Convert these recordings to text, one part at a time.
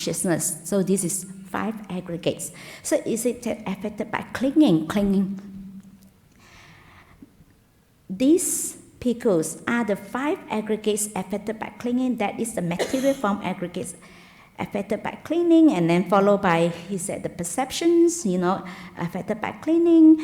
consciousness. So this is 5 aggregates. So is it affected by clinging? These pickles are the 5 aggregates affected by clinging. That is the material form aggregates affected by clinging, and then followed by, he said, the perceptions, affected by clinging,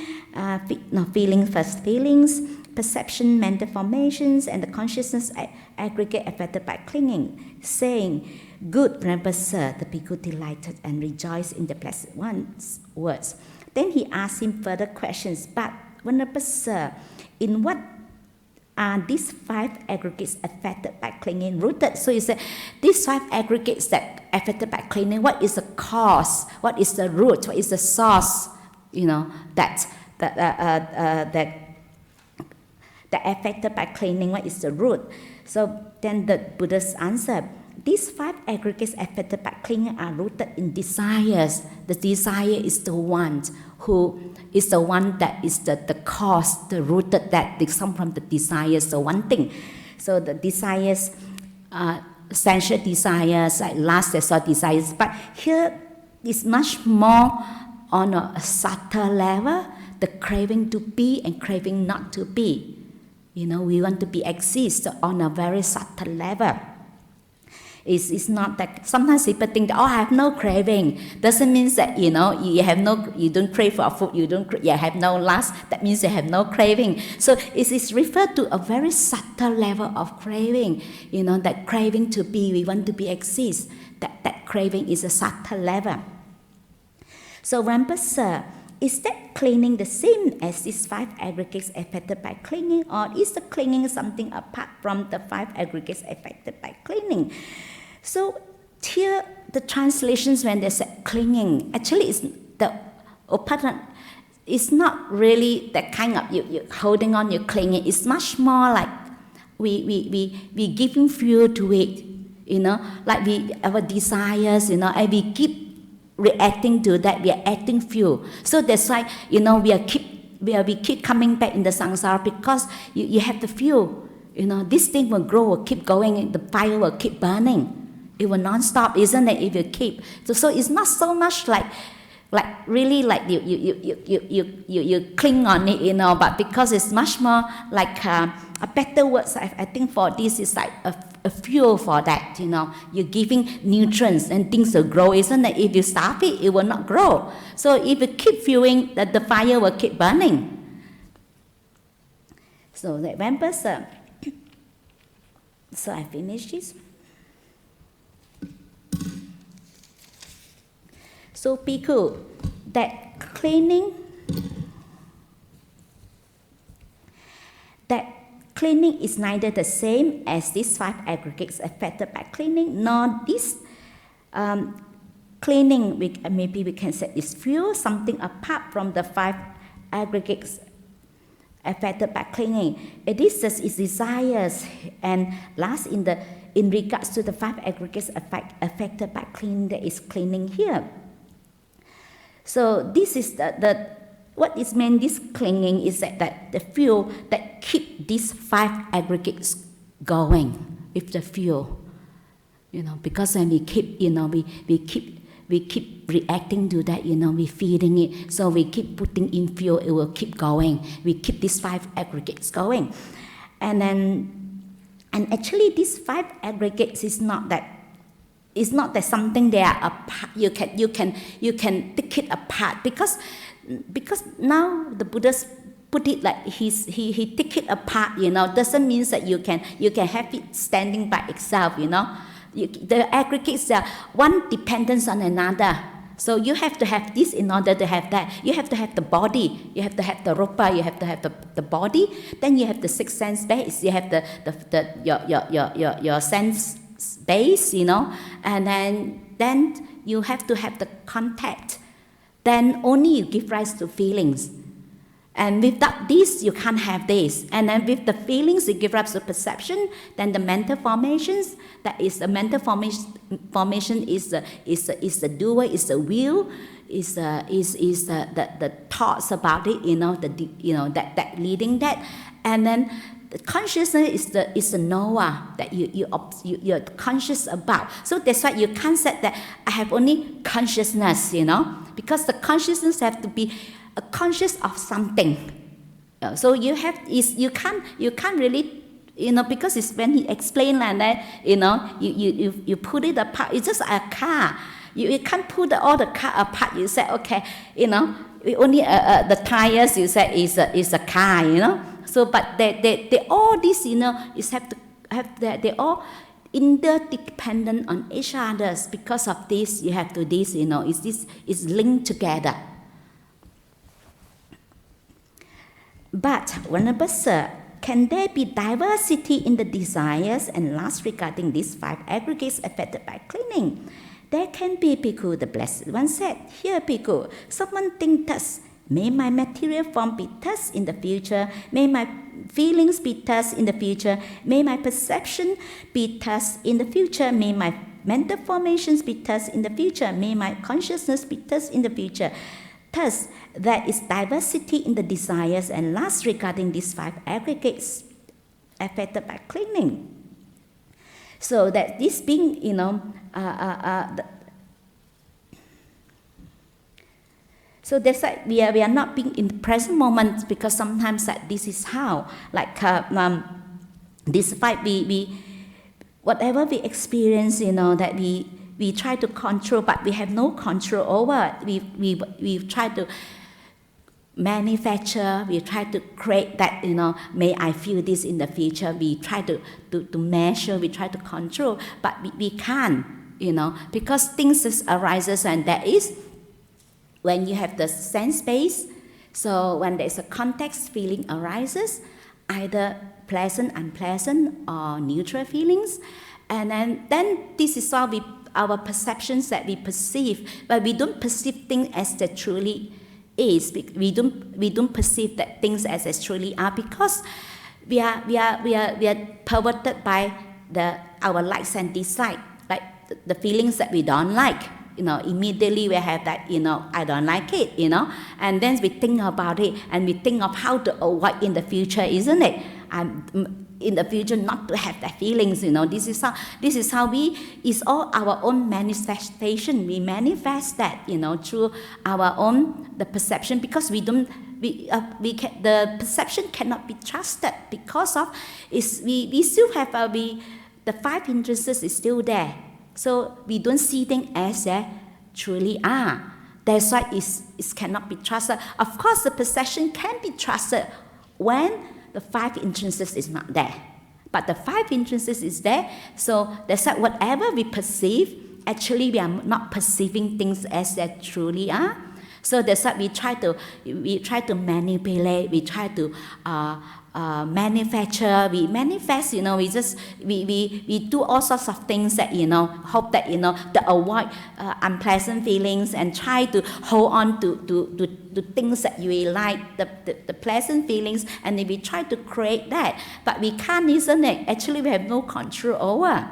feelings first feelings, perception, mental formations, and the consciousness aggregate affected by clinging, saying, "Good, Venerable Sir." The bhikkhu delighted and rejoiced in the Blessed One's words. Then he asked him further questions. But, Venerable Sir, in what are these 5 aggregates affected by clinging rooted? So he said, these 5 aggregates that affected by clinging, what is the cause? What is the root? What is the source? That affected by clinging. What is the root? So then the Buddha's answer: these 5 aggregates affected by clinging are rooted in desires. The desire is the one that is the cause, the rooted, that they come from the desires, the one thing. So the desires, sensual desires, like lust, sexual desires. But here is much more on a subtle level, the craving to be and craving not to be. We want to be exist on a very subtle level. It's not that sometimes people think that, I have no craving. Doesn't mean that you don't crave for food, you have no lust. That means you have no craving. So it is referred to a very subtle level of craving. That craving to be, we want to be exist. That craving is a subtle level. So Venerable Sir, is that clinging the same as these 5 aggregates affected by clinging, or is the clinging something apart from the 5 aggregates affected by clinging? So here the translations, when they say clinging, actually it's not really that kind of you holding on, you clinging. It's much more like we giving fuel to it, like our desires, and we keep reacting to that, we are adding fuel. So that's why we keep coming back in the samsara, because you have the fuel. This thing will grow, will keep going, the fire will keep burning. It will non-stop, isn't it? If you keep so it's not so much like really like you cling on it, but because it's much more like a better word. I think for this is like a fuel for that. You're giving nutrients and things will grow, isn't it? If you stop it, it will not grow. So if you keep fueling, that the fire will keep burning. So that members. So I finished this. So bhikkhu, that clinging is neither the same as these 5 aggregates affected by clinging, nor this clinging, maybe we can say, is fuel, something apart from the 5 aggregates affected by clinging. It is just its desires. And last, in regards to the 5 aggregates affected by clinging, there is clinging here. So this is what is meant, this clinging is that the fuel that keep these 5 aggregates going with the fuel. Because when we keep, we keep reacting to that, we feeding it. So we keep putting in fuel, it will keep going. We keep these 5 aggregates going. And actually these 5 aggregates is not that something they are apart. You can take it apart, because now the Buddha's put it like he take it apart. Doesn't mean that you can have it standing by itself. The aggregates are one dependence on another. So you have to have this in order to have that. You have to have the body. You have to have the rupa. You have to have the body. Then you have the 6 sense base. You have your sense base, and then you have to have the contact. Then only you give rise to feelings. And without this, you can't have this. And then with the feelings, you give rise to perception. Then the mental formations, that is the mental formation is the doer, is the will, is the thoughts about it, that leading that. And then the consciousness is the knower that you're conscious about. So that's why you can't say that I have only consciousness, because the consciousness have to be conscious of something. So you can't really, because it's when he explained like that, you put it apart. It's just a car. You can't put all the car apart. You say, okay, only the tires, you say, is a car, So, but they all this, is they're all interdependent on each other. Because of this, you have to this, is linked together. But, Venerable Sir, can there be diversity in the desires? And last, regarding these 5 aggregates affected by clinging. There can be, Bhikkhu, the Blessed One said, here, Bhikkhu, someone think thus, may my material form be thus in the future, may my feelings be thus in the future, may my perception be thus in the future, may my mental formations be thus in the future, may my consciousness be thus in the future. Thus, there is diversity in the desires. And last, regarding these 5 aggregates affected by clinging. So that this being, so that's why we are not being in the present moment, because sometimes that this is how, like this 5, we whatever we experience, that we try to control, but we have no control over. We try to manufacture, we try to create that, may I feel this in the future. We try to measure, we try to control, but we can't, because things just arises, and that is when you have the sense base. So when there's a context, feeling arises, either pleasant, unpleasant, or neutral feelings, and then this is all our perceptions that we perceive, but we don't perceive things as they truly is. We don't perceive that things as they truly are, because we are perverted by our likes and dislikes, like the feelings that we don't like. Immediately we have that, I don't like it, and then we think about it, and we think of how to avoid in the future, isn't it? In the future, not to have that feelings, This is how it's all our own manifestation. We manifest that, through our own the perception, because the perception cannot be trusted, because of we still have the 5 hindrances is still there. So we don't see things as they truly are. That's why it cannot be trusted. Of course, the perception can be trusted when the 5 hindrances is not there. But the 5 hindrances is there, so that's why whatever we perceive, actually we are not perceiving things as they truly are. So that's why we try to manipulate, we try to manufacture, we manifest, we do all sorts of things that, hope that, to avoid unpleasant feelings, and try to hold on to things that you like, the pleasant feelings, and then we try to create that. But we can't, isn't it? Actually, we have no control over.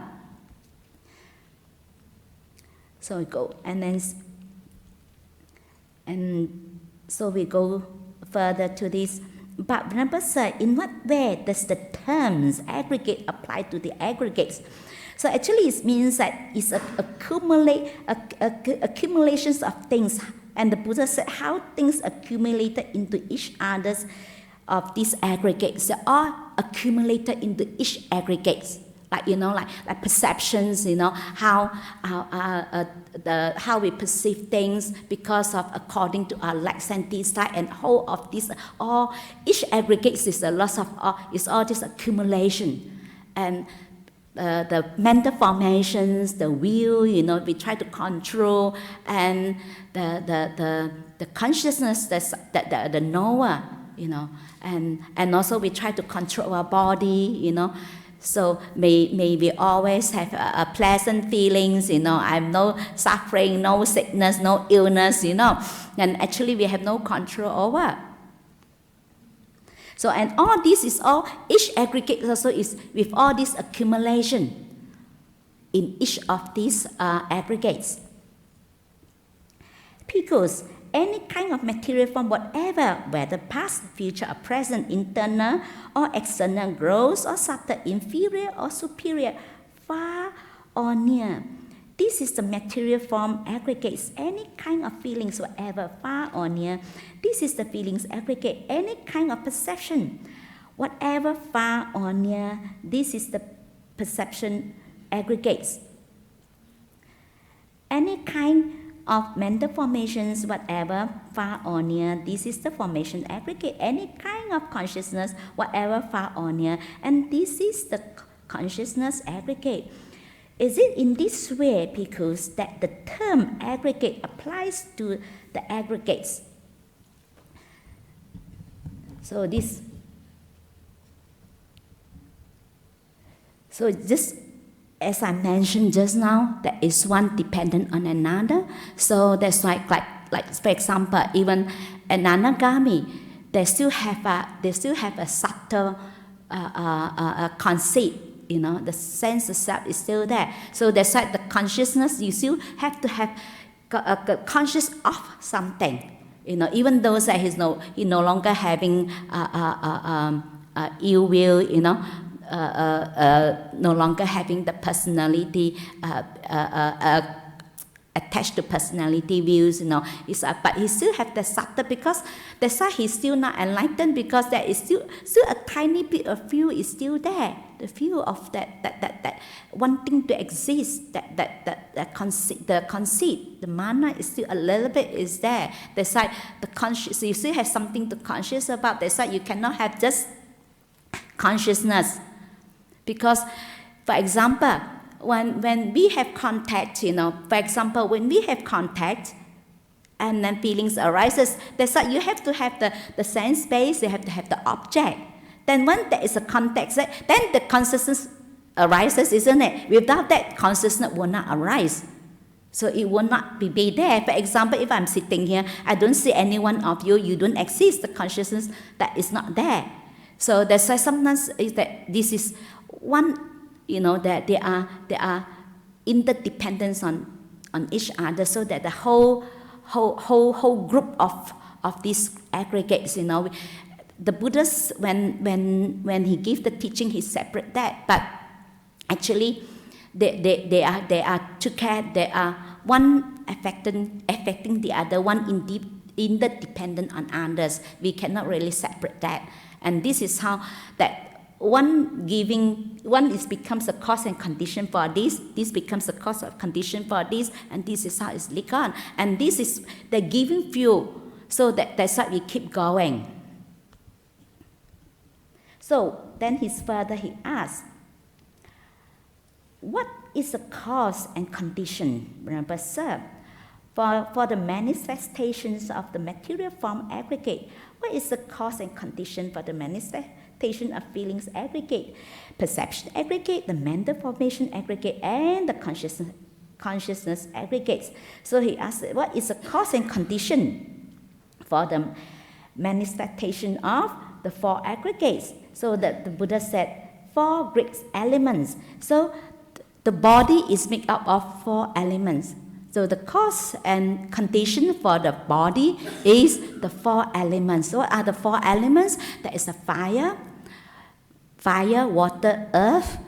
So we go, and so we go further to this. But Venerable Sir, in what way does the terms aggregate apply to the aggregates? So actually it means that it's accumulations of things. And the Buddha said how things accumulated into each other's of these aggregates. They are accumulated into each aggregates. Like perceptions, how we perceive things, because of according to our likes and dislikes, and whole of this, all each aggregate is a lot of is all this accumulation, and the mental formations, the will, we try to control, and the consciousness, the knower, and also we try to control our body, So may we always have a pleasant feelings, I'm no suffering, no sickness, no illness, and actually we have no control over. So, and all this is all, each aggregate also is with all this accumulation in each of these aggregates. Because any kind of material form, whatever, whether past, future, or present, internal or external, gross or subtle, inferior or superior, far or near. This is the material form aggregates, any kind of feelings, whatever, far or near. This is the feelings aggregate, any kind of perception, whatever, far or near. This is the perception aggregates. Any kind of mental formations, whatever, far or near, this is the formation aggregate. Any kind of consciousness, whatever, far or near, and this is the consciousness aggregate. Is it in this way because that the term aggregate applies to the aggregates? So just as I mentioned just now, there is one dependent on another. So that's like for example, even ananagami, they still have a subtle conceit. You know, the sense of self is still there. So that's like the consciousness, you still have to have conscious of something. You know, even though that he no longer having ill will. You know. No longer having the personality attached to personality views, you know, but he still have the subtle, because that's why he's still not enlightened, because there is still a tiny bit of feel is still there, the feel of that wanting to exist, the conceit, the mana is still a little bit is there. That's why the conscious, you still have something to conscious about. That's why you cannot have just consciousness. Because, for example, when we have contact, you know, for example, when we have contact and then feelings arises, that's why you have to have the sense space, you have to have the object. Then when there is a contact, then the consciousness arises, isn't it? Without that, consciousness will not arise. So it will not be there. For example, if I'm sitting here, I don't see any one of you, you don't exist, the consciousness that is not there. So that's why sometimes is that this is one, you know, that they are interdependence on each other, so that the whole group of these aggregates, you know, the Buddhists when he gives the teaching, he separate that, but actually they are together. They are one affecting the other, one interdependent on others. We cannot really separate that, and this is how that. One becomes a cause and condition for this becomes a cause of condition for this, and this is how it's linked on. And this is the giving fuel, so that's why we keep going. So then he asks, what is the cause and condition, Remember, sir, for the manifestations of the material form aggregate? What is the cause and condition for the manifestation of feelings aggregate, perception aggregate, the mental formation aggregate, and the consciousness aggregates? So he asks, what is the cause and condition for the manifestation of the four aggregates? So that the Buddha said, four great elements. So the body is made up of four elements. So the cause and condition for the body is the four elements. So what are the four elements? There is a fire, water, earth,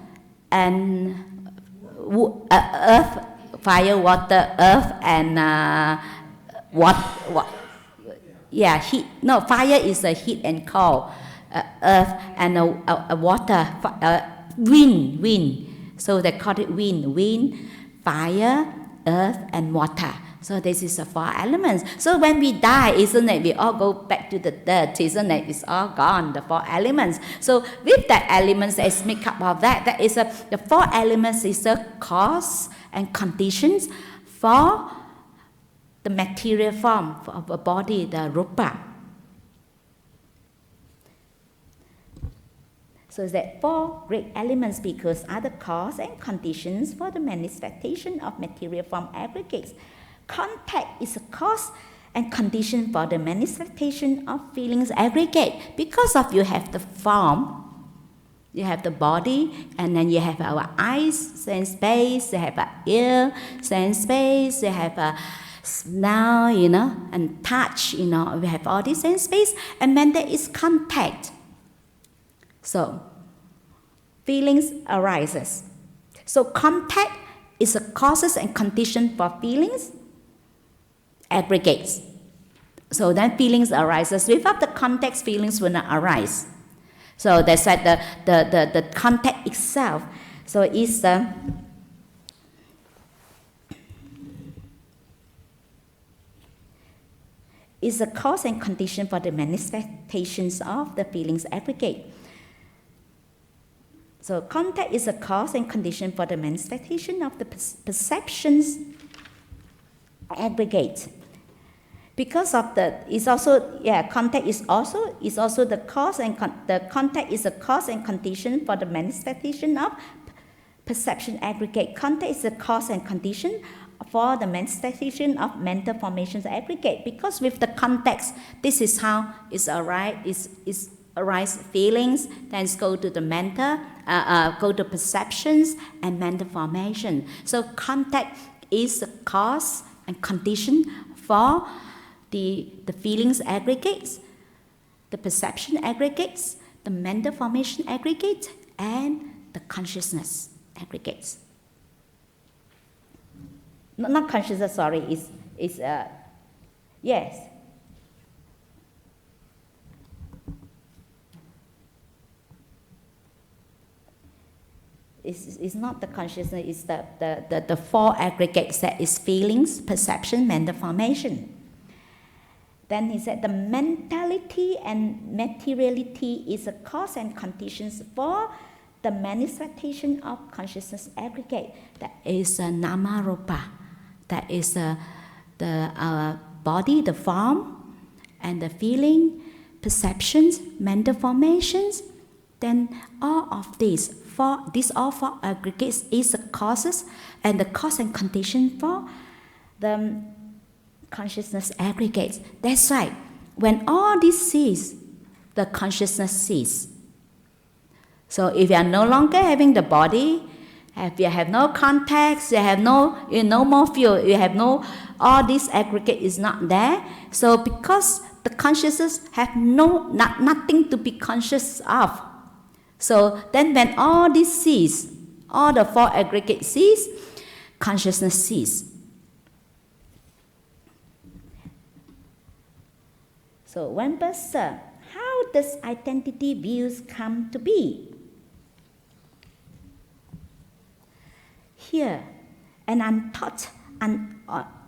and fire, water, earth, and heat. No, fire is a heat and cold. Earth and a water, wind. So they call it wind, fire, earth, and water. So this is the four elements. So when we die, isn't it, we all go back to the dirt, isn't it? It's all gone, the four elements. So with that elements that is make up of that is the four elements is the cause and conditions for the material form of a body, the rupa. So that four great elements because are the cause and conditions for the manifestation of material form aggregates. Contact is a cause and condition for the manifestation of feelings aggregate. Because of you have the form, you have the body, and then you have our eyes, sense space, you have our ear, sense space, you have a smell, and touch, we have all this sense space, and then there is contact. So, feelings arises. So, contact is a causes and condition for feelings, aggregates. So then feelings arises. Without the context, feelings will not arise. So that's like the context itself. So it's is a cause and condition for the manifestations of the feelings aggregate. So contact is a cause and condition for the manifestation of the perceptions aggregate. Because of contact is also the cause, and the contact is a cause and condition for the manifestation of perception aggregate. Contact is a cause and condition for the manifestation of mental formations aggregate. Because with the context, this is how it's arise feelings, then go to the mental, go to perceptions and mental formation. So contact is the cause and condition for the feelings aggregates, the perception aggregates, the mental formation aggregates, and the consciousness aggregates. Not consciousness, sorry, yes. It's not the consciousness, it's the four aggregates that is feelings, perception, mental formation. Then he said the mentality and materiality is a cause and conditions for the manifestation of consciousness aggregate. That is Dhammaloka. That is the body, the form, and the feeling, perceptions, mental formations. Then all of these all four aggregates is the causes and the cause and condition for the consciousness aggregates. That's right. When all this cease, the consciousness cease. So if you are no longer having the body, if you have no contacts, you have no more feel, you have no, all this aggregate is not there. So because the consciousness have nothing to be conscious of. So then when all this cease, all the four aggregates cease, consciousness cease. So one person, how does identity views come to be? Here, and I'm taught,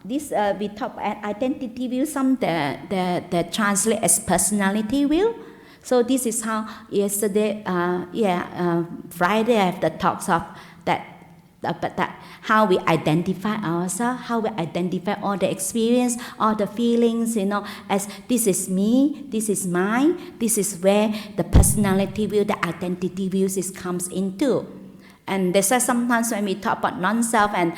we talk about identity view, some that translate as personality view. So this is how yesterday, Friday I have the talks of that, how we identify ourselves, how we identify all the experience, all the feelings, as this is me, this is mine, this is where the personality view, the identity views comes into. And that's why sometimes when we talk about non-self, and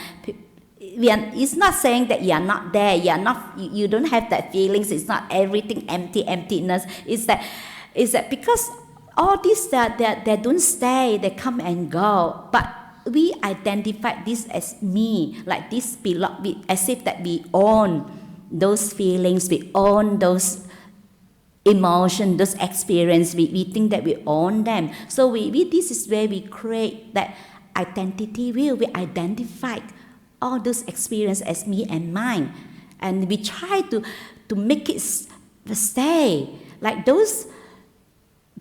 it's not saying that you are not there, you don't have that feelings, it's not everything emptiness, it's that because all these they don't stay, they come and go, but we identify this as me, like this belong, as if that we own those feelings, we own those emotions, those experiences, we think that we own them. So this is where we create that identity view. We identify all those experiences as me and mine, and we try to make it stay. Like those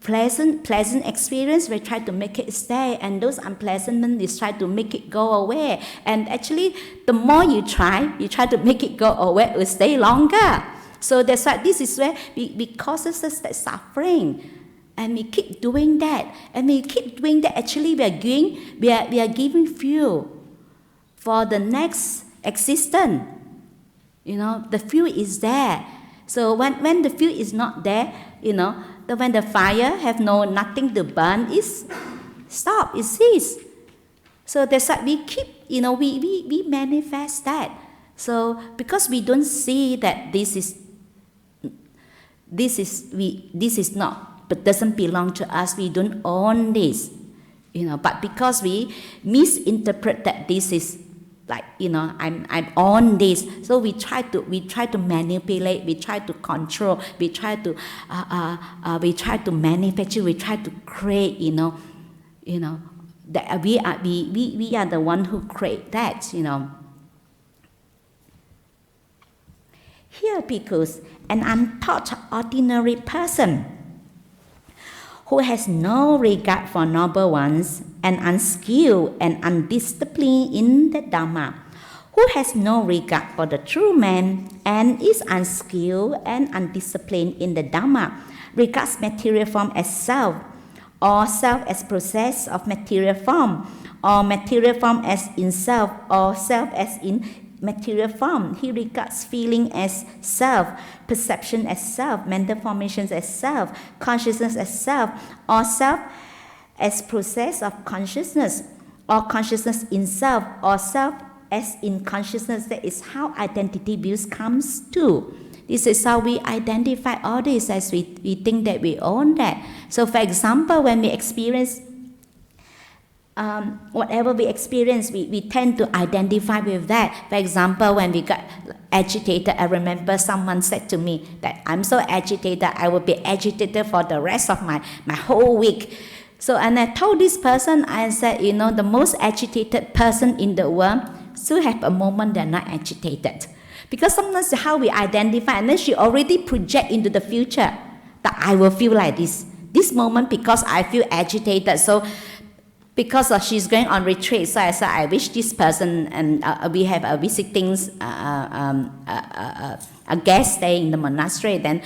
pleasant experience, we try to make it stay, and those unpleasant ones, we try to make it go away. And actually, the more you try to make it go away, it will stay longer. So that's why this is where we causes us that suffering, and we keep doing that, Actually, we are giving fuel for the next existence. The fuel is there. So when the fuel is not there, when the fire have nothing to burn, it cease. So that's why we keep, we manifest that. So because we don't see that this is not, but doesn't belong to us, we don't own this, but because we misinterpret that this is like, I'm on this. So we try to manipulate, we try to control, we try to manufacture, we try to create, that we are the one who create that, Here, bhikkhus, an untaught ordinary person who has no regard for noble ones, and unskilled and undisciplined in the Dhamma, who has no regard for the true man and is unskilled and undisciplined in the Dhamma, regards material form as self, or self as process of material form, or material form as in self, or self as in material form. He regards feeling as self, perception as self, mental formations as self, consciousness as self, or self as process of consciousness, or consciousness in self, or self as in consciousness. That is how identity views comes to. This is how we identify all this, as we think that we own that. So for example, when we experience whatever we experience, we tend to identify with that. For example, when we got agitated, I remember someone said to me that I'm so agitated, I will be agitated for the rest of my whole week. So, and I told this person, I said, the most agitated person in the world still have a moment they're not agitated. Because sometimes how we identify, and then she already project into the future that I will feel like this moment because I feel agitated. So because she's going on retreat, so I said, I wish this person, and we have a visiting a guest stay in the monastery, then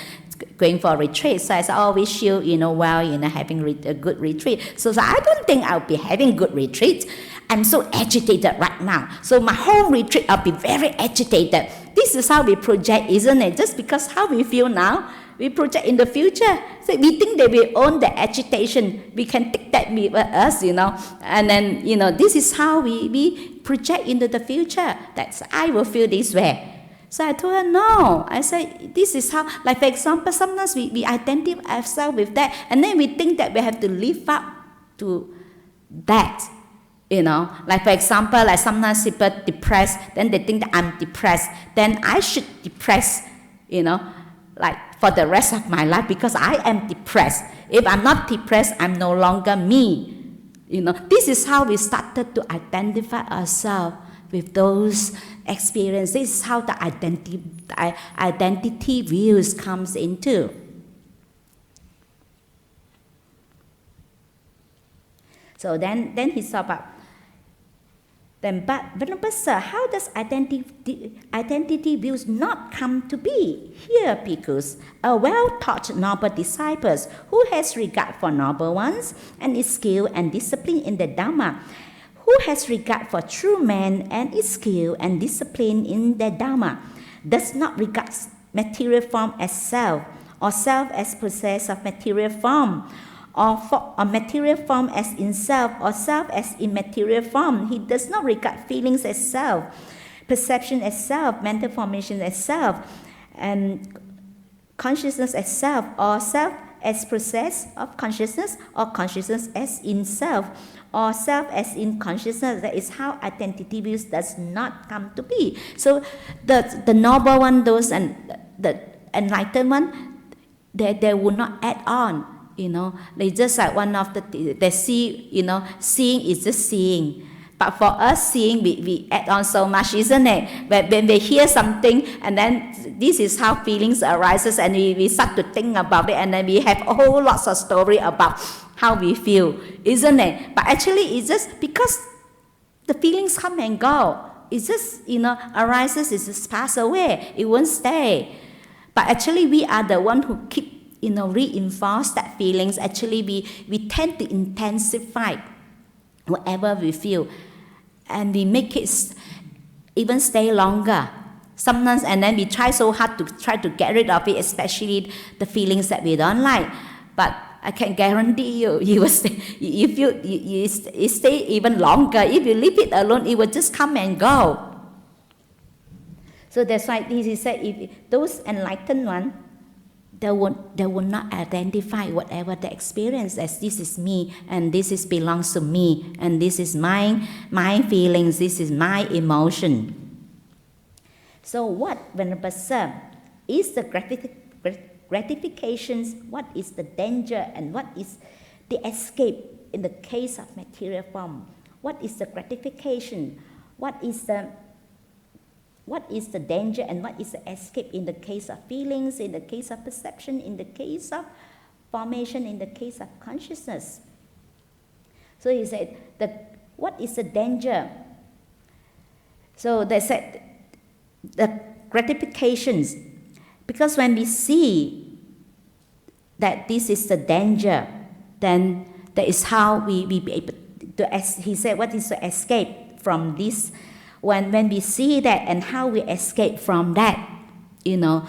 going for a retreat. So I said, wish you, well, having a good retreat. So I don't think I'll be having good retreat. I'm so agitated right now. So my whole retreat, I'll be very agitated. This is how we project, isn't it? Just because how we feel now, we project in the future. So we think that we own the agitation. We can take that with us, And then, this is how we project into the future. That's, I will feel this way. So I told her, no. I said, this is how, like for example, sometimes we identify ourselves with that. And then we think that we have to live up to that. Like for example, like sometimes people depressed, then they think that I'm depressed. Then I should depress, like for the rest of my life because I am depressed. If I'm not depressed, I'm no longer me. This is how we started to identify ourselves with those experiences. This is how the identity views comes into. So then he saw about. But Venerable Sir, how does identity views not come to be? Here, bhikkhus, a well-taught noble disciple who has regard for noble ones and is skilled and disciplined in the Dhamma, who has regard for true men and is skilled and disciplined in the Dhamma, does not regard material form as self, or self as process of material form, or material form as in self, or self as in material form. He does not regard feelings as self, perception as self, mental formation as self, and consciousness as self, or self as process of consciousness, or consciousness as in self, or self as in consciousness. That is how identity views does not come to be. So the noble one, those and the enlightened one, they will not add on. They just like one of they see, seeing is just seeing. But for us, seeing, we add on so much, isn't it? When we hear something, and then this is how feelings arises, and we start to think about it, and then we have a whole lots of story about how we feel, isn't it? But actually, it's just because the feelings come and go. It's just, arises, it just pass away. It won't stay. But actually, we are the one who keep reinforce that feelings. Actually, we tend to intensify whatever we feel, and we make it even stay longer sometimes, and then we try so hard to get rid of it, especially the feelings that we don't like. But I can guarantee you will stay, you stay even longer. If you leave it alone, it will just come and go. So that's why he said, if those enlightened ones, they will not identify whatever they experience as this is me, and this belongs to me, and this is my feelings, this is my emotion. So what, Venerable Sir, is the gratifications, what is the danger, and what is the escape in the case of material form? What is the gratification? What is the danger and what is the escape in the case of feelings, in the case of perception, in the case of formation, in the case of consciousness? So he said, what is the danger? So they said, the gratifications, because when we see that this is the danger, then that is how we be able to, he said, what is the escape from this? When we see that and how we escape from that, to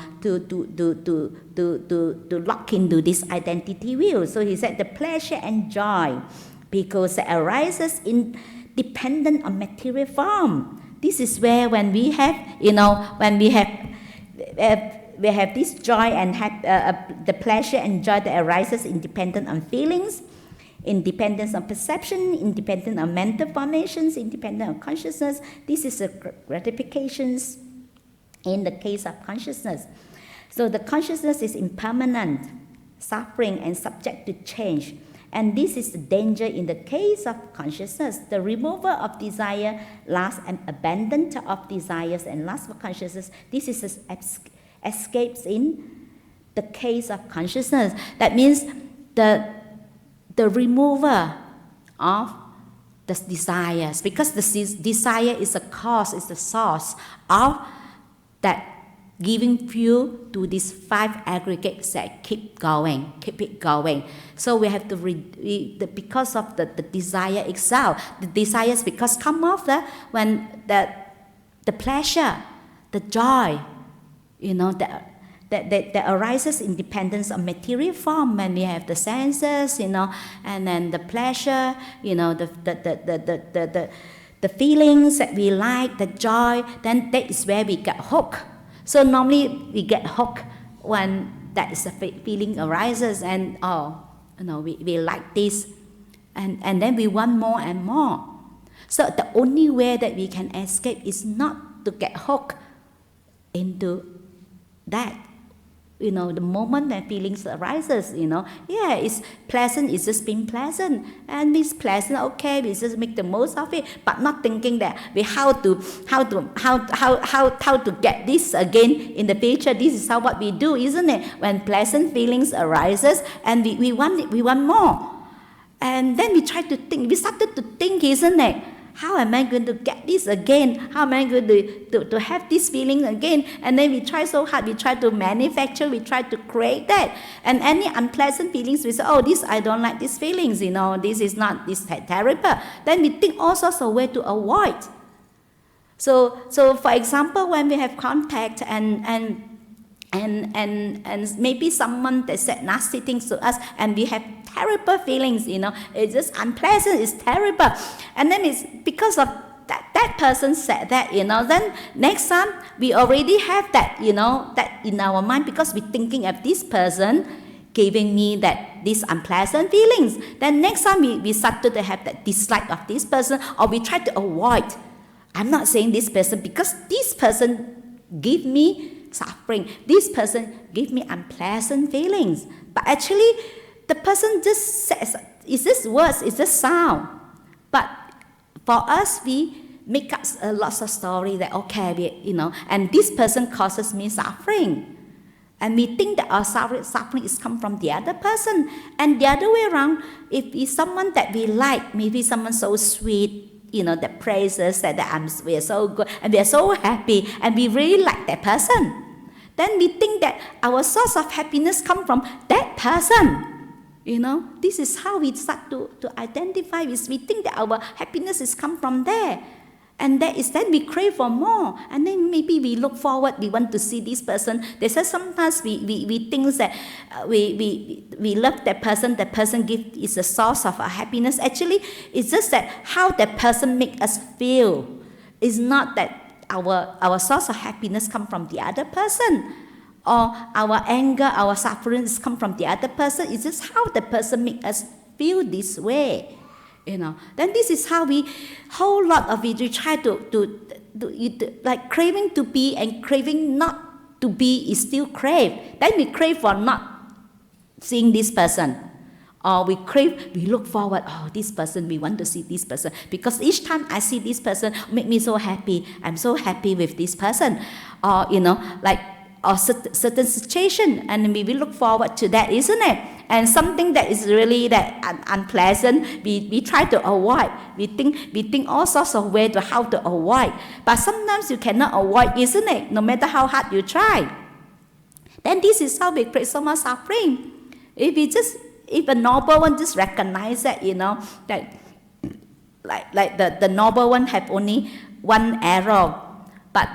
lock into this identity view. So he said the pleasure and joy, because it arises independent of material form. This is where when we have, we have this joy and have the pleasure and joy that arises independent on feelings, independence of perception, independent of mental formations, independent of consciousness. This is the gratifications in the case of consciousness. So the consciousness is impermanent, suffering, and subject to change. And this is the danger in the case of consciousness. The removal of desire, lust, and abandonment of desires and lust for consciousness. This is escapes in the case of consciousness. That means the removal of the desires, because the desire is the cause, is the source of that giving fuel to these 5 aggregates that keep it going. So we have to because of the desire itself, the desires because come off when the pleasure, the joy, that arises in dependence on material form, when we have the senses, and then the pleasure, the feelings that we like, the joy, then that is where we get hooked. So normally we get hooked when that is a feeling arises, and we like this, and then we want more and more. So the only way that we can escape is not to get hooked into that. The moment that feelings arises, it's pleasant, it's just being pleasant, and it's pleasant, okay, we just make the most of it, but not thinking that we how to get this again in the future. This is what we do, isn't it? When pleasant feelings arises, and we want more, and then we started to think, isn't it? How am I going to get this again? How am I going to have this feeling again? And then we try so hard, we try to manufacture, we try to create that. And any unpleasant feelings, we say, this, I don't like these feelings, this is terrible. Then we think all sorts of ways to avoid. So for example, when we have contact and maybe someone that said nasty things to us, and we have terrible feelings, it's just unpleasant, it's terrible. And then it's because of that person said that, then next time we already have that, that in our mind, because we're thinking of this person giving me these unpleasant feelings. Then next time we started to have that dislike of this person, or we try to avoid. I'm not saying this person, because this person give me suffering. This person give me unpleasant feelings. But actually, the person just says, it's just words, it's just sound. But for us, we make up lots of story that, okay, and this person causes me suffering. And we think that our suffering is come from the other person. And the other way around, if it's someone that we like, maybe someone so sweet, that praises that we are so good, and we are so happy, and we really like that person, then we think that our source of happiness come from that person. This is how we start to identify. We think that our happiness is come from there. And then we crave for more. And then maybe we look forward, we want to see this person. They say sometimes we think that we love that person is the source of our happiness. Actually, it's just that how that person make us feel. It's not that our source of happiness come from the other person. or our anger, our suffering come from the other person. It's just how the person make us feel this way, Then this is how whole lot of it, we try to like craving to be and craving not to be is still crave. Then we crave for not seeing this person. Or we look forward, this person, we want to see this person. Because each time I see this person, make me so happy. I'm so happy with this person. Or, or certain situation, and we will look forward to that, isn't it? And something that is really that unpleasant, we try to avoid. We think all sorts of ways to how to avoid. But sometimes you cannot avoid, isn't it? No matter how hard you try. Then this is how we create so much suffering. If a noble one just recognize that, that like the noble one have only one arrow, but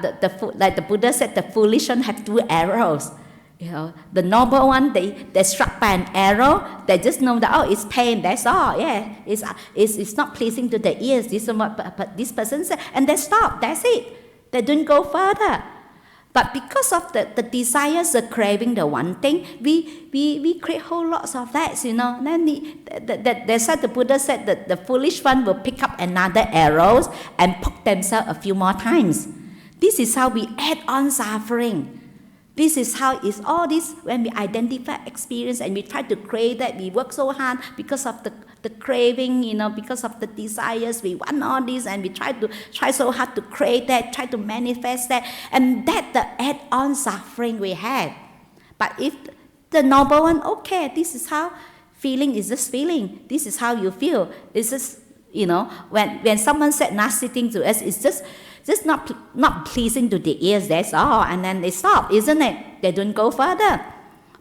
like the Buddha said, the foolish one have two arrows. The noble one, they struck by an arrow, they just know that, it's pain, that's all. Yeah, it's not pleasing to the ears. This is what this person said, and they stop. That's it. They don't go further. But because of the desires, the craving, the one thing, we create whole lots of that, Then they said, the Buddha said that the foolish one will pick up another arrows and poke themselves a few more times. This is how we add on suffering. This is how it's all this, when we identify experience and we try to crave that, we work so hard because of the craving, because of the desires, we want all this, and we try so hard to crave that, try to manifest that, and that the add-on suffering we have. But if the noble one, okay, this is how feeling is just feeling. This is how you feel. It's just, when someone said nasty things to us, it's just not pleasing to the ears, that's all, and then they stop, isn't it? They don't go further.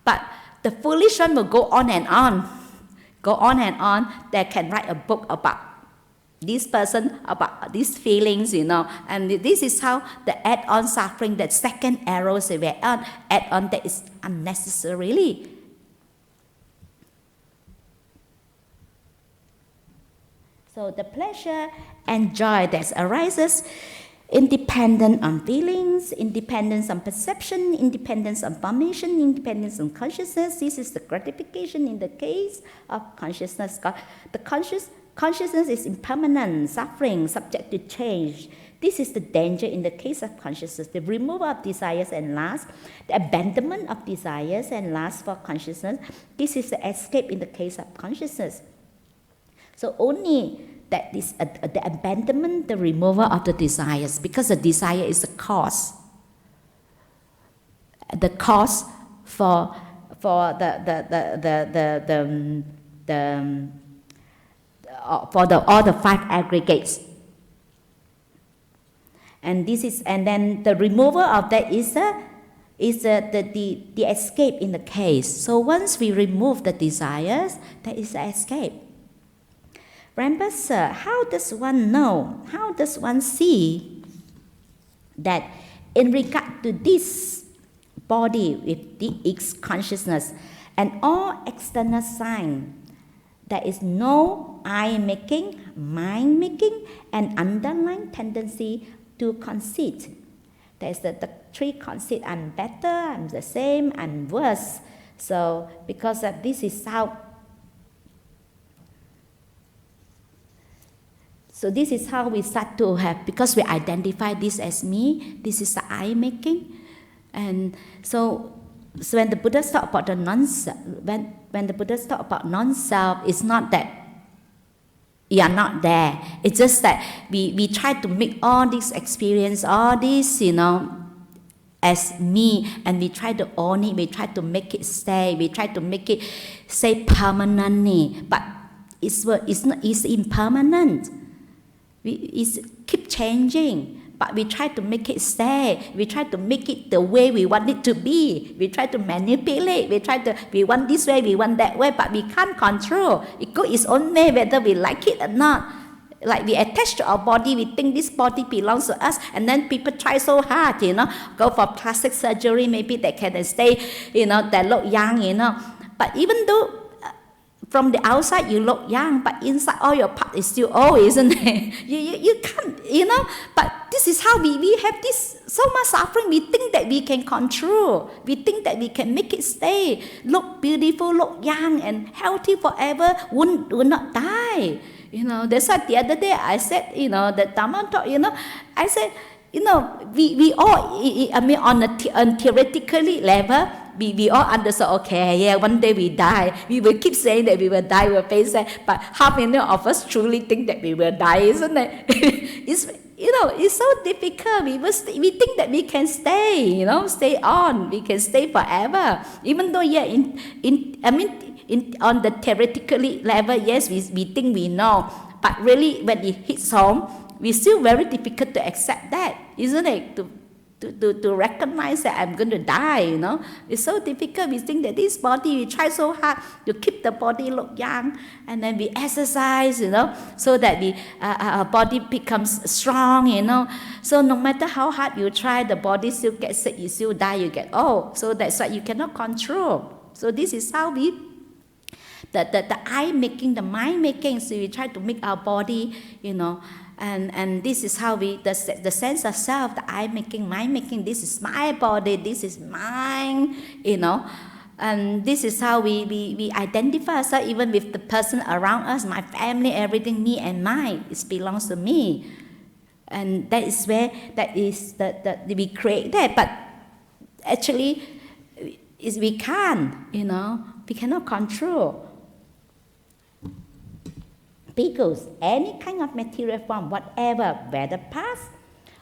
But the foolish one will go on and on. They can write a book about this person, about these feelings, and this is how the add-on suffering, that second arrows they add on that is unnecessarily. So the pleasure and joy that arises, independent on feelings, independence on perception, independence on formation, independence on consciousness. This is the gratification in the case of consciousness. The consciousness is impermanent, suffering, subject to change. This is the danger in the case of consciousness. The removal of desires and lust, the abandonment of desires and lust for consciousness. This is the escape in the case of consciousness. So only that is the abandonment, the removal of the desires, because the desire is the cause. The cause for all the five aggregates. And then the removal of that is the escape in the case. So once we remove the desires, that is the escape. Remember, sir, how does one know, how does one see that in regard to this body with its consciousness and all external sign, there is no I-making, mind-making, and underlying tendency to conceit. There is the three conceit: I'm better, I'm the same, I'm worse. So because of this is how. So this is how we start to have, because we identify this as me, this is the I-making. And so when the Buddha talk about the non-self, when the Buddha talk about non-self, it's not that you are not there. It's just that we try to make all this experience, all this, as me, and we try to own it, we try to make it stay, we try to make it stay permanently, but it's impermanent. It keep changing, but we try to make it stay. We try to make it the way we want it to be. We try to manipulate. We want this way, we want that way, but we can't control. It goes its own way, whether we like it or not. Like we attach to our body, we think this body belongs to us, and then people try so hard, go for plastic surgery, maybe they can stay, they look young, But even though from the outside you look young, but inside all your part is still old, isn't it? You can't, but this is how we have this so much suffering. We think that we can control. We think that we can make it stay, look beautiful, look young and healthy forever, will not die. That's why the other day I said, the Dhamma talk, I said, we all, on a theoretically level, we all understand, okay, yeah, one day we die. We will keep saying that we will die, we will face that, but how many of us truly think that we will die, isn't it? It's so difficult. We think that we can stay, stay on, we can stay forever. Even though, yeah, on the theoretically level, yes, we think we know, but really when it hits home, we still very difficult to accept that, isn't it? To recognize that I'm going to die, It's so difficult. We think that this body, we try so hard to keep the body look young, and then we exercise, so that our body becomes strong, So no matter how hard you try, the body still gets sick, you still die, you get old. So that's why you cannot control. So this is how the I making, the mind making, so we try to make our body, and this is how the sense of self, the I making, mind making, this is my body, this is mine, and this is how we identify ourselves even with the person around us, my family, everything, me and mine, it belongs to me. And that is where, we create that, but actually, we can't, we cannot control. Because any kind of material form, whatever, whether past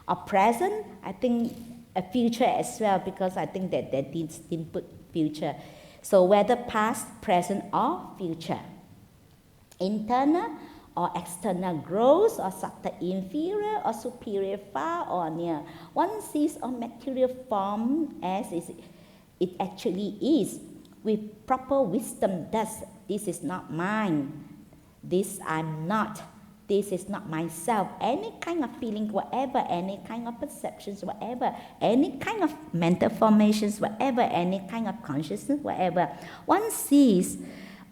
or present, I think a future as well, because I think that they didn't put future. So whether past, present, or future, internal or external growth, or subtle inferior or superior, far or near, one sees a material form as it actually is, with proper wisdom. Thus, this is not mine. This I'm not. This is not myself. Any kind of feeling, whatever, any kind of perceptions, whatever, any kind of mental formations, whatever, any kind of consciousness, whatever, one sees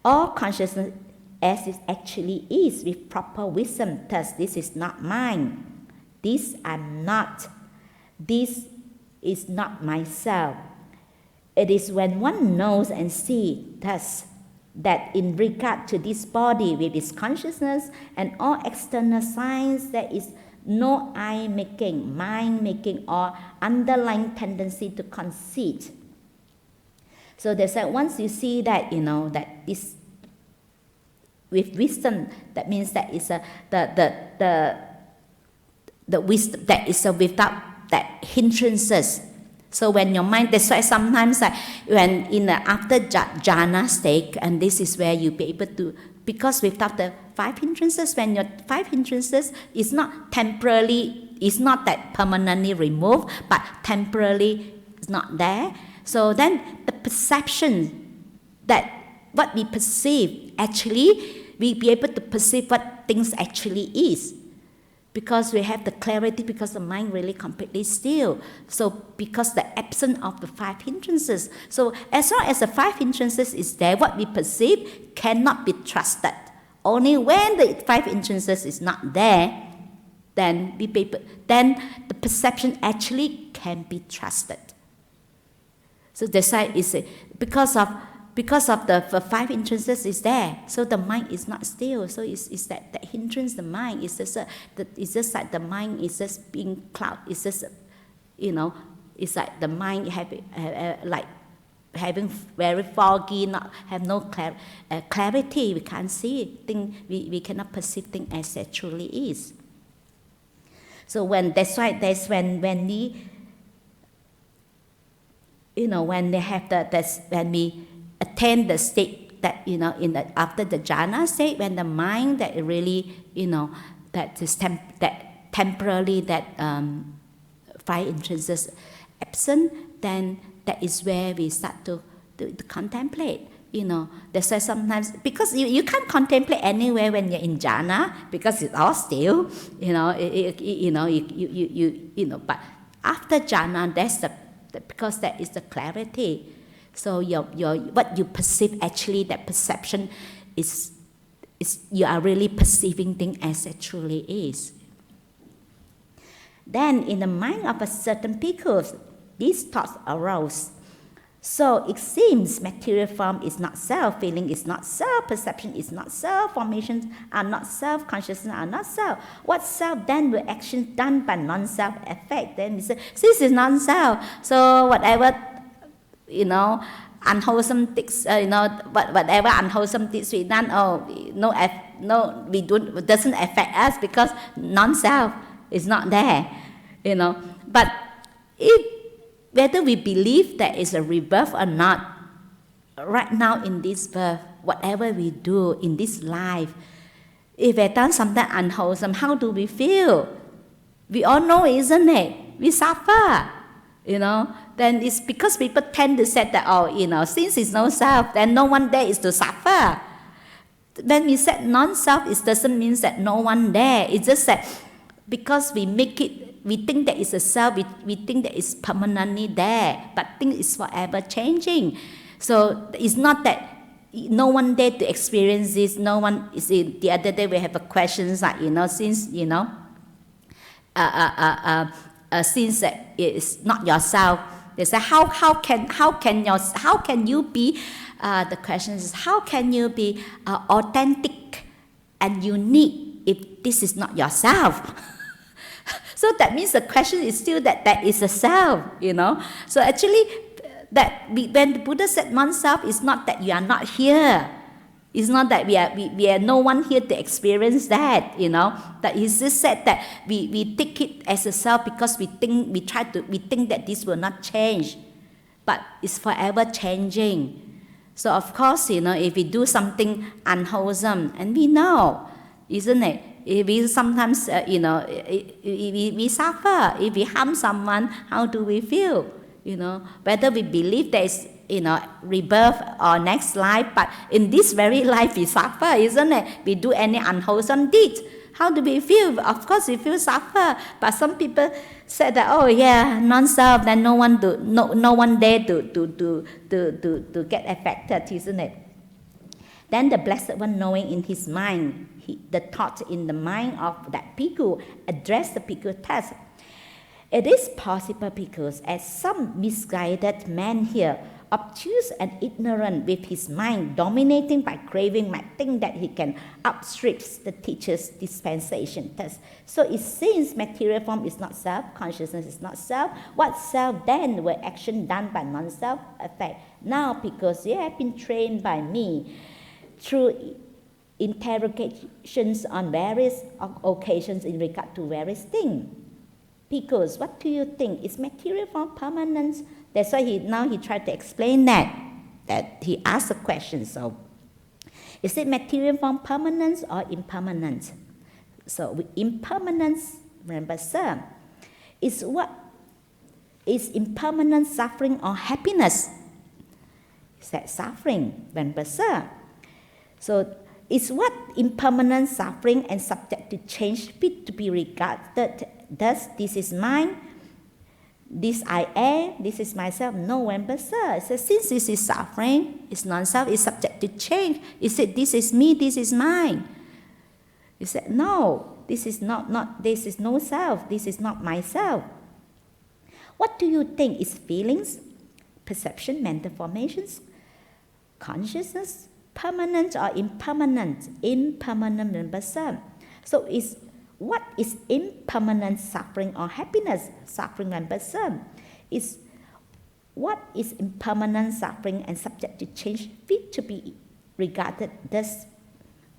all consciousness as it actually is with proper wisdom. Thus, this is not mine. This I'm not. This is not myself. It is when one knows and sees, thus, that in regard to this body with its consciousness and all external signs, there is no I-making, mind-making, or underlying tendency to conceit. So there's that once you see that, that is with wisdom, that means that is the wisdom that is without that hindrances. So when your mind, that's why sometimes when in the after jhana state, and this is where you be able to, because without the five hindrances, when your five hindrances is not temporarily, it's not that permanently removed, but temporarily it's not there. So then the perception that what we perceive, actually, we be able to perceive what things actually is. Because we have the clarity, because the mind really completely still. So because the absence of the five hindrances. So as long as the five hindrances is there, what we perceive cannot be trusted. Only when the five hindrances is not there, then the perception actually can be trusted. So that's why it's because of the five hindrances is there, so the mind is not still. So it's that hindrance, the mind is just like the mind is just being cloud. It's just, it's like the mind having very foggy, not have no clarity. We can't see things. We cannot perceive things as it truly is. So when we, when they have when we attain the state that, after the jhana state, when the mind that really, that is that temporarily that five hindrances absent, then that is where we start to contemplate. That's why sometimes, because you can't contemplate anywhere when you're in jhana, because it's all still, but after jhana, that's because that is the clarity. So your what you perceive, actually that perception you are really perceiving things as it truly is. Then in the mind of a certain bhikkhus, these thoughts arouse. So it seems material form is not self, feeling is not self, perception is not self, formations are not self, consciousness are not self. What self then will actions done by non-self affect? Then we say, this is non-self. So whatever, unwholesome things, whatever unwholesome things we done, it doesn't affect us because non-self is not there, But whether we believe there is a rebirth or not, right now in this birth, whatever we do in this life, if we done something unwholesome, how do we feel? We all know, isn't it? We suffer, Then it's because people tend to say that, since it's no self, then no one there is to suffer. When we said non-self, it doesn't mean that no one there. It's just that because we think that it's a self, we think that it's permanently there, but things is forever changing. So it's not that no one there to experience this, no one is in. The other day we have a question like, since, since it's not yourself, they say, how can you be, the question is, how can you be authentic and unique if this is not yourself? So that means the question is still that is a self, So actually, when the Buddha said non-self, it's not that you are not here. It's not that we are no one here to experience that, That he just said that we take it as a self because we think that this will not change, but it's forever changing. So of course, if we do something unwholesome, and we know, isn't it? If we sometimes, we suffer. If we harm someone, how do we feel? Whether we believe there is, rebirth or next life, but in this very life we suffer, isn't it? We do any unwholesome deeds. How do we feel? Of course, we feel suffer. But some people say that, non-self, then no one there to get affected, isn't it? Then the Blessed One, knowing in his mind, the thought in the mind of that bhikkhu, addressed the bhikkhu thus: it is possible, bhikkhus, as some misguided man here, obtuse and ignorant with his mind dominating by craving, might think that he can outstrip the teacher's dispensation. Thus, so it seems material form is not self, consciousness is not self. What self then will action done by non-self affect? Now, because you have been trained by me through interrogations on various occasions in regard to various things. Because what do you think? Is material form permanence? That's why he tried to explain that he asked a question. So, is it material form permanence or impermanence? So, with impermanence, remember, sir, is what is impermanence suffering or happiness? Is that suffering? Remember, sir. So, is what impermanent suffering and subject to change fit to be regarded? Thus, this is mine, this I am, this is myself. No, remember, sir. So since this is suffering, it's non-self, it's subject to change. He said, this is me, this is mine. He said, no, this is not this is no self, this is not myself. What do you think is feelings, perception, mental formations, consciousness, permanent or impermanent? Impermanent, remember, sir. So what is impermanent suffering or happiness? Suffering, remember, sir. What is impermanent suffering and subject to change fit to be regarded thus?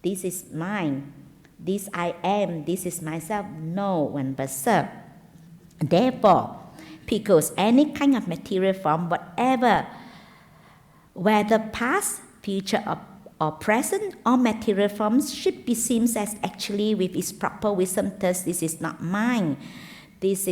This is mine, this I am, this is myself. No, remember, sir. Therefore, because any kind of material form, whatever, whether past, future, or present, all material forms should be seen as actually with its proper wisdom. Thus, this is not mine. This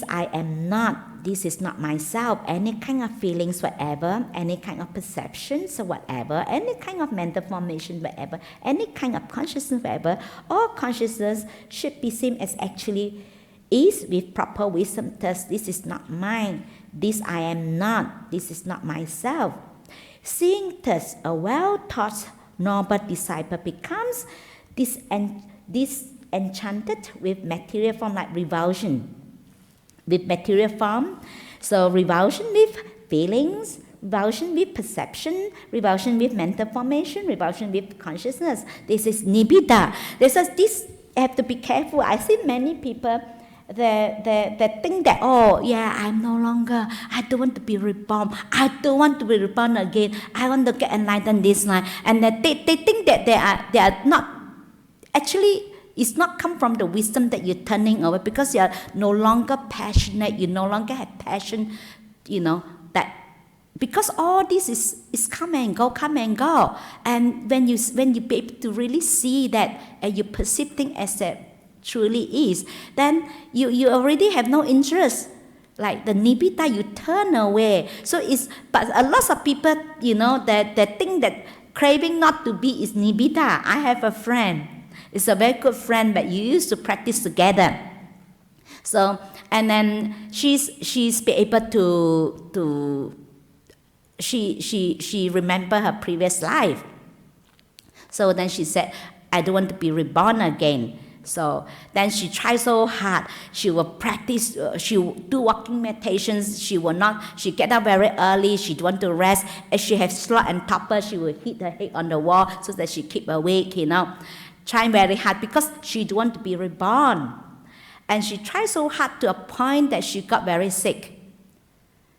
I am not. This is not myself. Any kind of feelings, whatever, any kind of perceptions, or whatever, any kind of mental formation, whatever, any kind of consciousness, whatever, all consciousness should be seen as actually is with proper wisdom. Thus, this is not mine. This I am not. This is not myself. Seeing thus, a well-taught noble disciple becomes disenchanted with material form, like revulsion with material form. So revulsion with feelings, revulsion with perception, revulsion with mental formation, revulsion with consciousness. This is nibbida. This have to be careful. I see many people they think that, oh yeah, I'm no longer, I don't want to be reborn, I don't want to be reborn again, I want to get enlightened this life. And that they think that they are not, actually it's not come from the wisdom that you're turning away, because you are no longer passionate, you no longer have passion, that because all this is come and go. And when you be able to really see that and you perceive things as that truly is, then you already have no interest. Like the nibbida, you turn away. So but a lot of people, that think that craving not to be is nibbida. I have a friend. It's a very good friend, but you used to practice together. So, and then she's be able to she remember her previous life. So then she said, I don't want to be reborn again. So then she tried so hard. She will practice, she will do walking meditations. She get up very early. She don't want to rest. If she has slot and topper, she will hit her head on the wall so that she keep awake, Trying very hard because she don't want to be reborn. And she tried so hard to a point that she got very sick.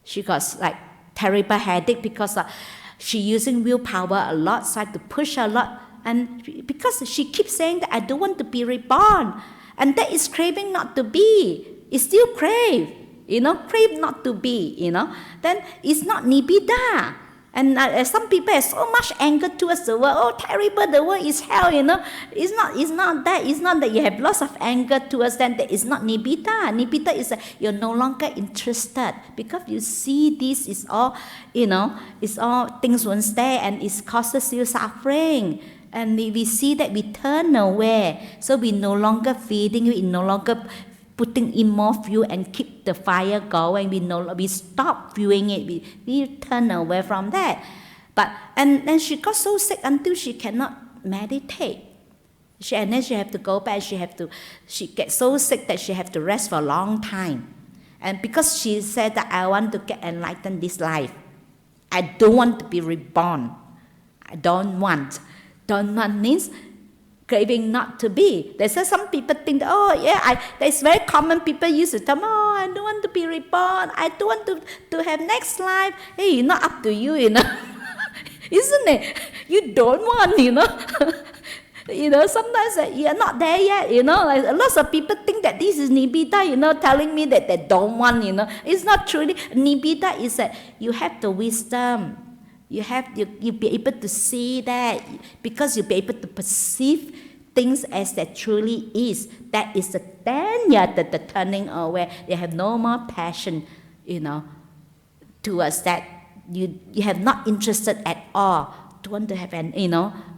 She got like terrible headache because she using willpower a lot, so I had to push her a lot. And because she keeps saying that I don't want to be reborn, and that is craving not to be. It's still crave, crave not to be, then it's not nibbida. And some people have so much anger towards the world. Oh, terrible, the world is hell, It's not that. It's not that you have lots of anger towards them. That is not nibbida. Nibbida is that you're no longer interested because you see this is all, it's all things won't stay and it causes you suffering. And we see that we turn away. So we no longer feeding you, we no longer putting in more fuel and keep the fire going. We stop fueling it. We turn away from that. And then she got so sick until she cannot meditate. And then she have to go back. She gets so sick that she have to rest for a long time. And because she said that I want to get enlightened this life, I don't want to be reborn. I don't want. Don't want means craving not to be. There's some people think, that's very common. People used to tell me, I don't want to be reborn. I don't want to have next life. Hey, not up to you, Isn't it? You don't want, Sometimes you're not there yet, Like lots of people think that this is nibbida, telling me that they don't want, It's not truly. Nibbida is that you have the wisdom. You be able to see that because you be able to perceive things as that truly is. That is then you're the turning away. You have no more passion, towards that. You have not interested at all. Don't want to have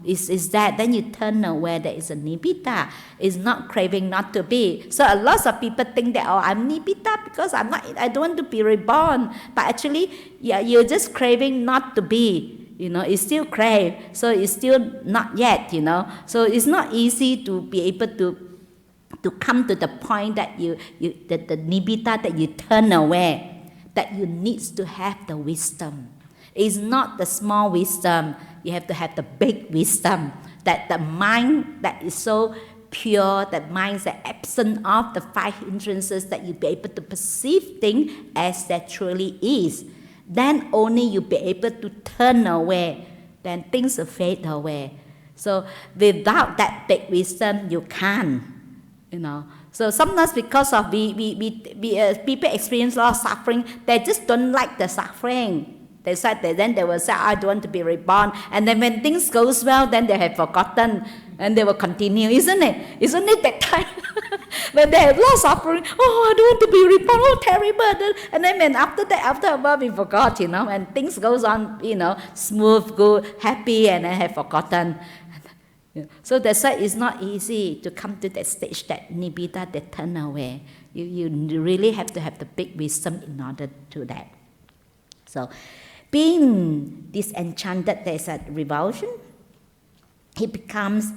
is that then you turn away. That is a nibbida. It's not craving not to be. So a lot of people think that I'm nibbida because I don't want to be reborn. But actually, you're just craving not to be. It's still crave. So it's still not yet. So it's not easy to be able to come to the point that the nibbida that you turn away. That you need to have the wisdom. It's not the small wisdom. You have to have the big wisdom. That the mind that is so pure, that mind is absent of the five hindrances, that you be able to perceive things as that truly is. Then only you be able to turn away. Then things will fade away. So without that big wisdom, you can't. So sometimes because of people experience a lot of suffering, they just don't like the suffering. Then they will say, I don't want to be reborn. And then when things goes well, then they have forgotten and they will continue, isn't it? Isn't it that time? When they have a lot of suffering, I don't want to be reborn, terrible. And then when after a while, we forgot, and things goes on, smooth, good, happy, and then have forgotten. So that's why it's not easy to come to that stage, that nibbida, that turn away. You really have to have the big wisdom in order to that. So being disenchanted, there's a revulsion. He becomes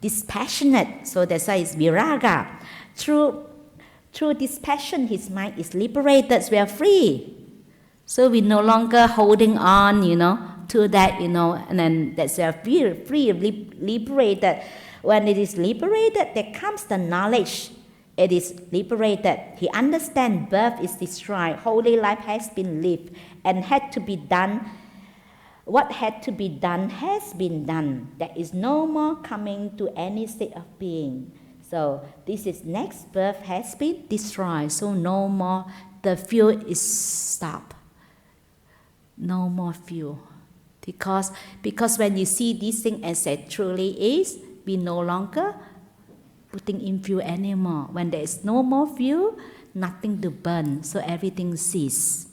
dispassionate, so that's why it's viraga. Through dispassion, his mind is liberated, we are free. So we're no longer holding on, to that, and then that's free, liberated. When it is liberated, there comes the knowledge. It is liberated. He understands birth is destroyed, holy life has been lived, and had to be done. What had to be done has been done. There is no more coming to any state of being. So this is next birth has been destroyed. So no more, the fuel is stopped. No more fuel. Because when you see this thing as it truly is, we no longer putting in fuel anymore. When there is no more fuel, nothing to burn, so everything ceases.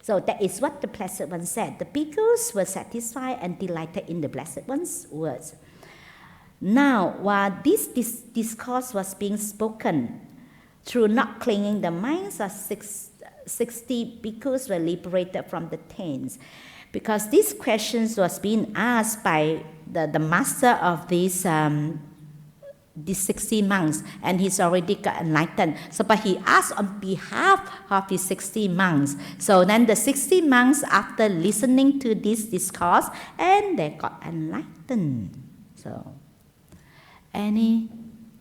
So that is what the Blessed One said. The bhikkhus were satisfied and delighted in the Blessed One's words. Now, while this discourse was being spoken, through not clinging, the minds of 60 bhikkhus were liberated from the taints. Because these questions was being asked by the master of these 60 monks, and he's already got enlightened. So, but he asked on behalf of his 60 monks. So then the 60 monks, after listening to this discourse, and they got enlightened. So, any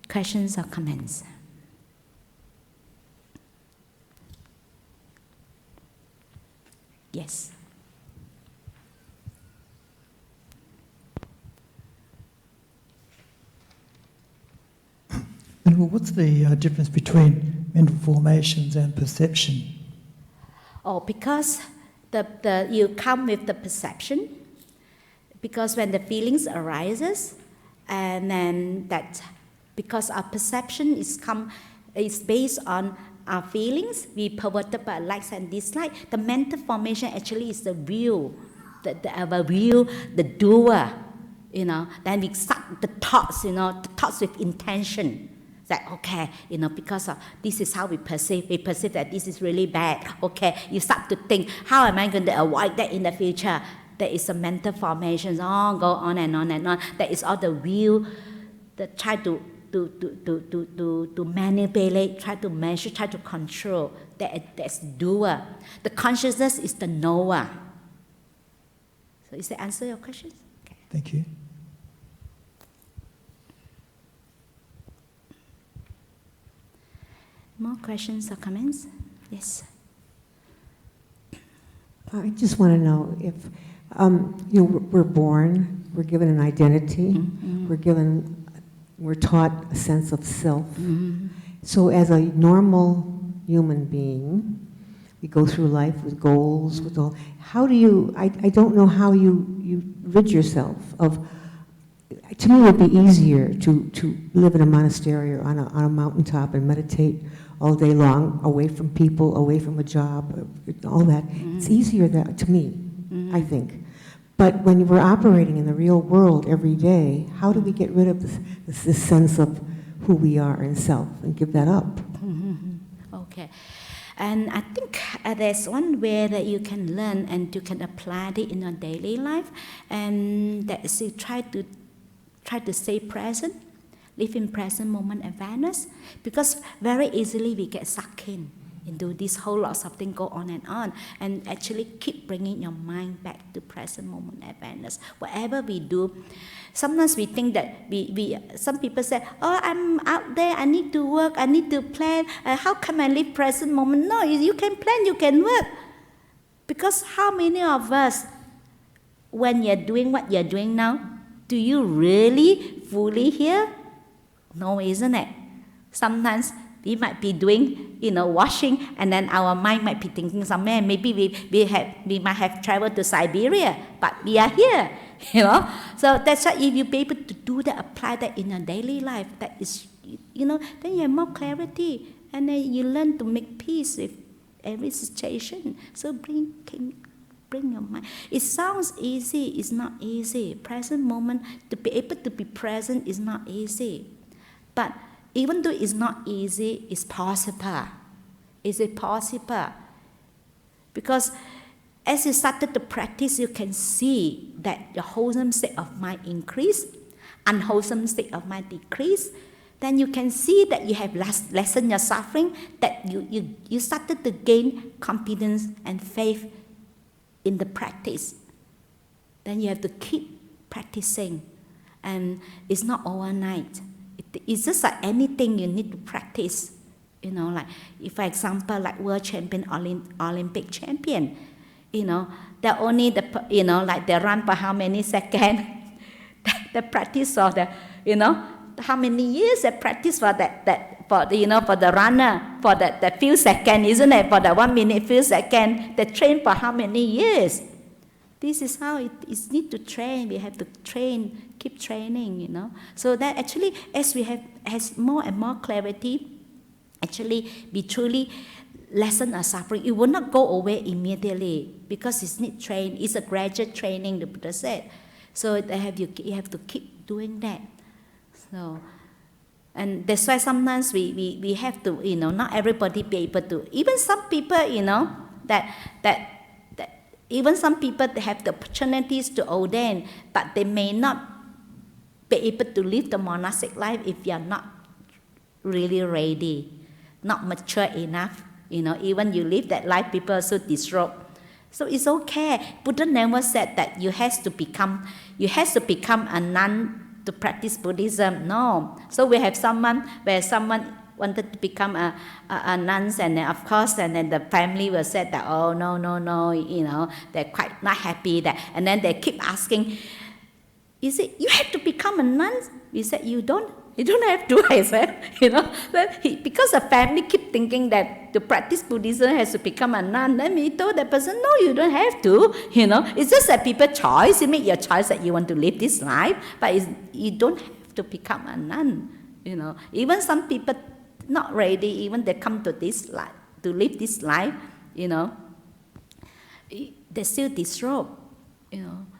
questions or comments? Yes. And what's the difference between mental formations and perception? Oh, because you come with the perception. Because when the feelings arises, and then that because our perception is based on our feelings, we perverted by likes and dislikes. The mental formation actually is the will, our will, the doer. Then we start the thoughts, the thoughts with intention. That okay, because of this is how we perceive that this is really bad. Okay, you start to think, how am I going to avoid that in the future? There is a mental formation, go on and on and on. That is all the will that try to manipulate, try to measure, try to control. That's the doer. The consciousness is the knower. So is that answer your questions? Okay. Thank you. More questions or comments? Yes. I just want to know if, we're born, we're given an identity, we're taught a sense of self. Mm-hmm. So as a normal human being, we go through life with goals, with all. How do you? I don't know how you rid yourself of. To me, it would be easier to live in a monastery or on a mountaintop and meditate all day long, away from people, away from a job, all that. Mm-hmm. It's easier to me, I think. But when we're operating in the real world every day, how do we get rid of this sense of who we are in self and give that up? Mm-hmm. Okay. And I think there's one way that you can learn and you can apply it in your daily life, and that is to try to stay present, live in present moment awareness, because very easily we get sucked into this whole lots of things go on, and actually keep bringing your mind back to present moment awareness. Whatever we do, sometimes we think that some people say, oh, I'm out there, I need to work, I need to plan, how can I live present moment? No, you can plan, you can work. Because how many of us, when you're doing what you're doing now, do you really fully hear? No, isn't it? Sometimes we might be doing, washing, and then our mind might be thinking somewhere. Maybe we might have traveled to Siberia, but we are here, So that's why if you be able to do that, apply that in your daily life, that is, then you have more clarity, and then you learn to make peace with every situation. So bring your mind. It sounds easy, it's not easy. Present moment, to be able to be present is not easy. But even though it's not easy, it's possible. Is it possible? Because as you started to practice, you can see that your wholesome state of mind increase, unwholesome state of mind decrease. Then you can see that you have lessened your suffering, that you started to gain confidence and faith in the practice. Then you have to keep practicing. And it's not overnight. It's just like anything you need to practice. You know, like, if, for example, like world champion, Olympic champion, you know, they're only, like they run for how many seconds? The practice for the, how many years they practice for for the runner, for that few seconds, isn't it? For the 1 minute, few seconds, they train for how many years? This is how it is need to train. We have to train, keep training, So that actually, as we has more and more clarity, actually we truly lessen our suffering. It will not go away immediately because it's need train. It's a gradual training, the Buddha said. So you have to keep doing that. So, and that's why sometimes we have to, not everybody be able to. Even some people, that even some people, they have the opportunities to ordain, but they may not be able to live the monastic life if you are not really ready, not mature enough. Even you live that life, people are so disrobed. So it's okay. Buddha never said that you have to become a nun to practice Buddhism. No. So we have someone wanted to become a nun, and then of course, and then the family will say that, oh no, they're quite not happy that, and then they keep asking, is it you have to become a nun? We said you don't have to. I said, because the family keep thinking that to practice Buddhism has to become a nun. Then we told that person, no, you don't have to. It's just that people's choice. You make your choice that you want to live this life, but you don't have to become a nun. Even some people not ready, even they come to this life to live this life, they still disrobe.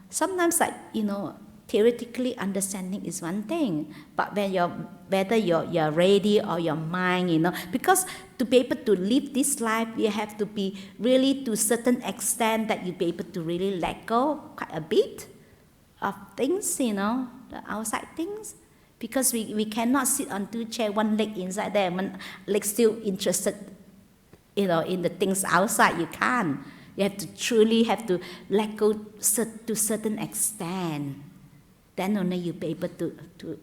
Sometimes theoretically understanding is one thing, but whether you're ready or your mind, because to be able to live this life, you have to be really to a certain extent that you be able to really let go quite a bit of things, the outside things. Because we cannot sit on two chairs, one leg inside there, one leg still interested, in the things outside. You can't. You have to truly let go to a certain extent. Then only you'll be able to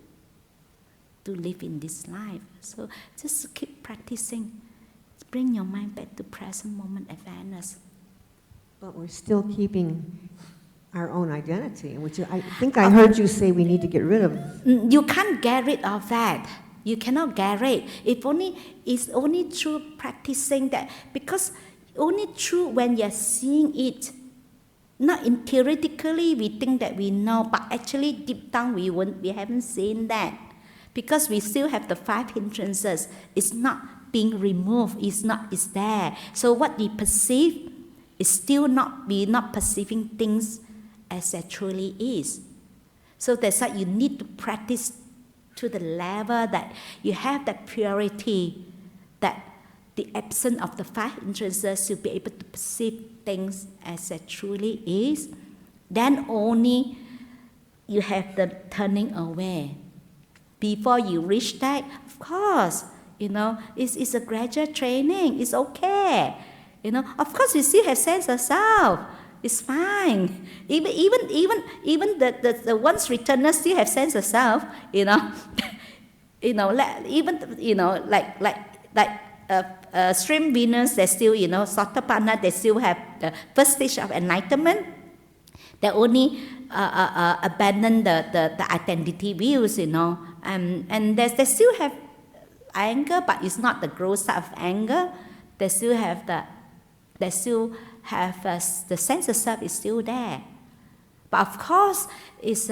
live in this life. So just keep practicing. Bring your mind back to present moment awareness. But we're still keeping our own identity, which I think I heard you say we need to get rid of. You can't get rid of that. You cannot get rid. It's only through practicing that, because only through when you're seeing it. Not in theoretically we think that we know, but actually deep down we haven't seen that, because we still have the 5 hindrances. It's not being removed. It's there. So what we perceive is still we're not perceiving things as it truly is. So that's why you need to practice to the level that you have that purity, that the absence of the 5 hindrances, you'll be able to perceive things as it truly is. Then only you have the turning away. Before you reach that, of course, it's a gradual training. It's okay. Of course, we still have sense of self. It's fine. Even the ones returners still have sense of self. Stream winners, they still, Hasapanna, they still have the first stage of enlightenment. They only abandon the identity views, and they still have anger, but it's not the gross type of anger. They still have the sense of self is still there. But of course, it's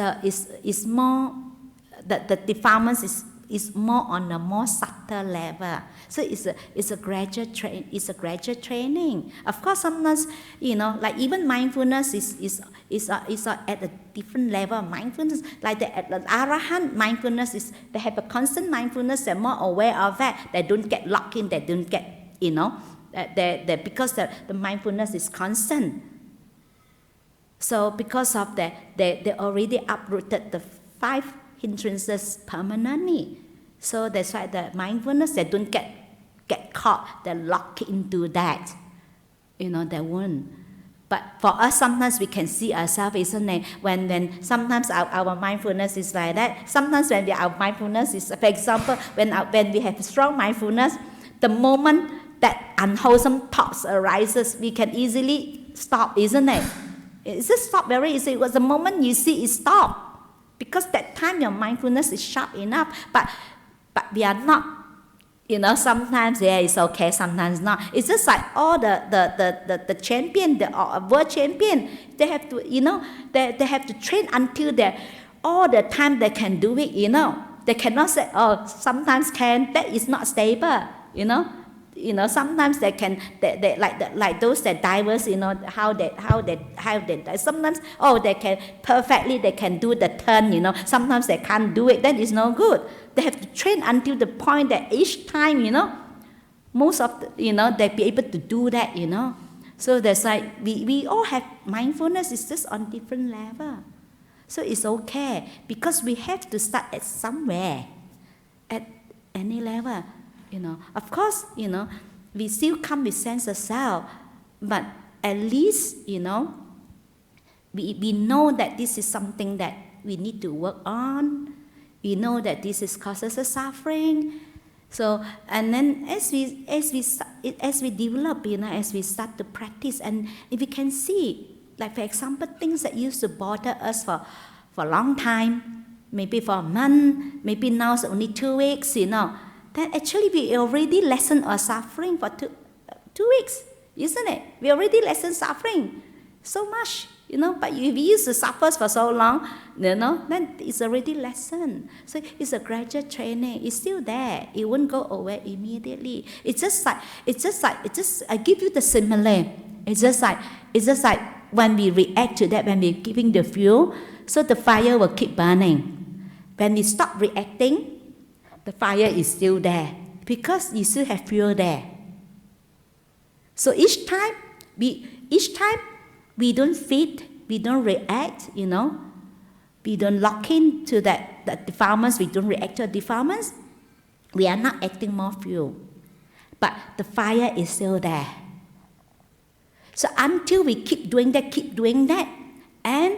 more, the defilements is more on a more subtle level. So it's a gradual training. Of course, sometimes like even mindfulness is at a different level of mindfulness. Like the Arahant mindfulness they have a constant mindfulness. They're more aware of that. They don't get locked in. They don't get because the mindfulness is constant. So because of that, they already uprooted the 5 hindrances permanently. So that's why the mindfulness, they don't get caught, they lock into that. They won't. But for us, sometimes we can see ourselves, isn't it? When sometimes our mindfulness is like that. Sometimes when our mindfulness is, for example, when we have strong mindfulness, the moment that unwholesome thoughts arises, we can easily stop, isn't it? It's just stop very easy. Because the moment you see it stop, because that time your mindfulness is sharp enough. But we are not. Sometimes it's okay, sometimes not. It's just like all the champion, the world champion, they have to, they have to train until they all the time they can do it, They cannot say, oh, sometimes can, that is not stable, sometimes they can, they like those that divers, how they sometimes, they can perfectly, they can do the turn, sometimes they can't do it, that is no good. They have to train until the point that each time, most of they be able to do that, So that's like, we all have mindfulness, it's just on different level. So it's okay, because we have to start at somewhere, at any level. Of course, we still come with sense of self, but at least, we know that this is something that we need to work on. We know that this is causes us suffering. So, and then as we develop, as we start to practice, and if we can see, like for example, things that used to bother us for a long time, maybe for a month, maybe now it's only 2 weeks, then actually we already lessen our suffering for 2 weeks, isn't it? We already lessen suffering so much, but if we used to suffer for so long, then it's already lessened. So it's a gradual training. It's still there. It won't go away immediately. I give you the simile. It's just like when we react to that, when we're giving the fuel, so the fire will keep burning. When we stop reacting, the fire is still there because you still have fuel there. So each time we don't feed, we don't react, we don't lock into that defilements, we don't react to defilements, we are not acting more fuel. But the fire is still there. So until we keep doing that, and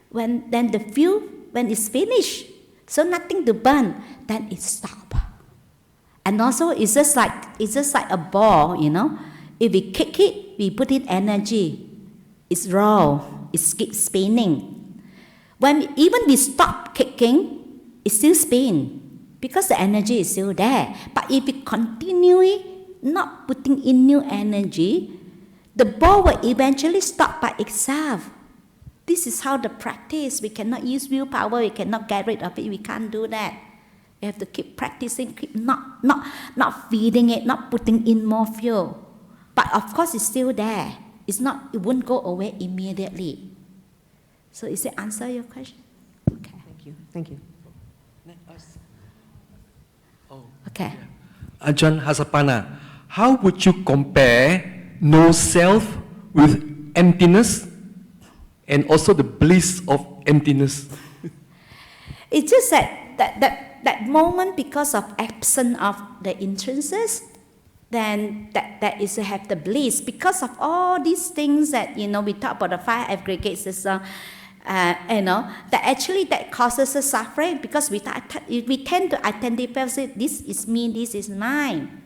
when the fuel, when it's finished, so nothing to burn, then it stops. And also it's just like a ball, If we kick it, we put in energy. It's raw, it keeps spinning. Even we stop kicking, it still spins because the energy is still there. But if we continue not putting in new energy, the ball will eventually stop by itself. This is how the practice. We cannot use willpower, we cannot get rid of it, we can't do that. We have to keep practicing, keep not feeding it, not putting in more fuel. But of course it's still there. It won't go away immediately. So is it answer your question? Okay. Thank you. Okay. Ajahn Hasapanna, how would you compare no self with emptiness and also the bliss of emptiness? It's just that moment, because of absence of the intrinsics, then that is to have the bliss. Because of all these things that, we talk about the 5 aggregates, that actually that causes us suffering, because we tend to identify, this is me, this is mine.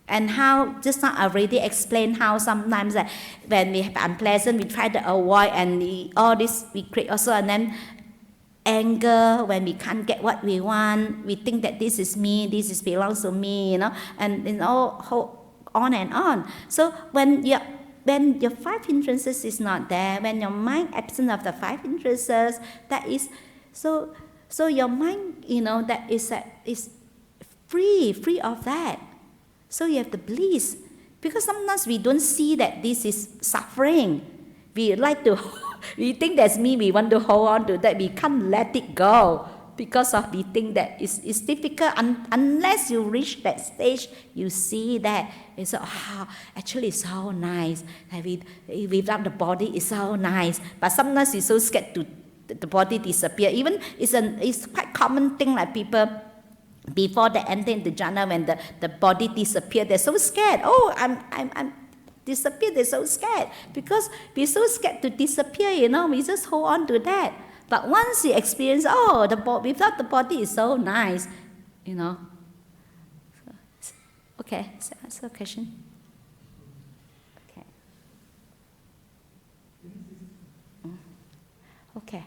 And how, just now I already explained how sometimes when we have unpleasant, we try to avoid, and all this we create also, and then anger when we can't get what we want, we think that this is me, this belongs to me, and all on and on. So when your 5 hindrances is not there, when your mind absent of the 5 hindrances, that is so your mind, that is free of that. So you have the bliss, because sometimes we don't see that this is suffering. We think that's me, we want to hold on to that, we can't let it go. because of we think that it's difficult unless you reach that stage, you see that it's actually it's so nice. Without the body, it's so nice. But sometimes you're so scared to the body disappear. Even it's quite common thing like people before they enter into jhana, when the body disappear, they're so scared. Oh, I'm disappear. They're so scared because we're so scared to disappear. We just hold on to that. But once you experience, without the body is so nice, Okay, so that's the question. Okay. Okay.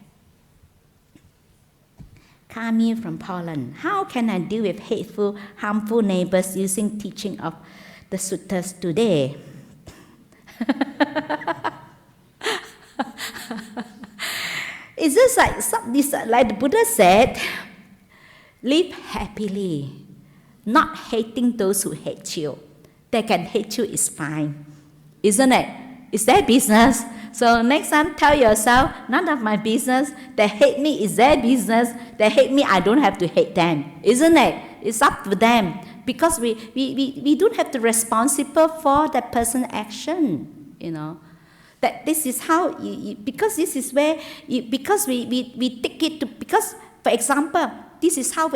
Kami from Poland. How can I deal with hateful, harmful neighbors using teaching of the suttas today? It's just like the Buddha said, live happily, not hating those who hate you. They can hate you, it's fine. Isn't it? It's their business. So next time tell yourself, none of my business. They hate me, it's their business. They hate me, I don't have to hate them. Isn't it? It's up to them. Because we don't have to be responsible for that person's action, That this is how, because this is where, because we take it to, because, for example, this is how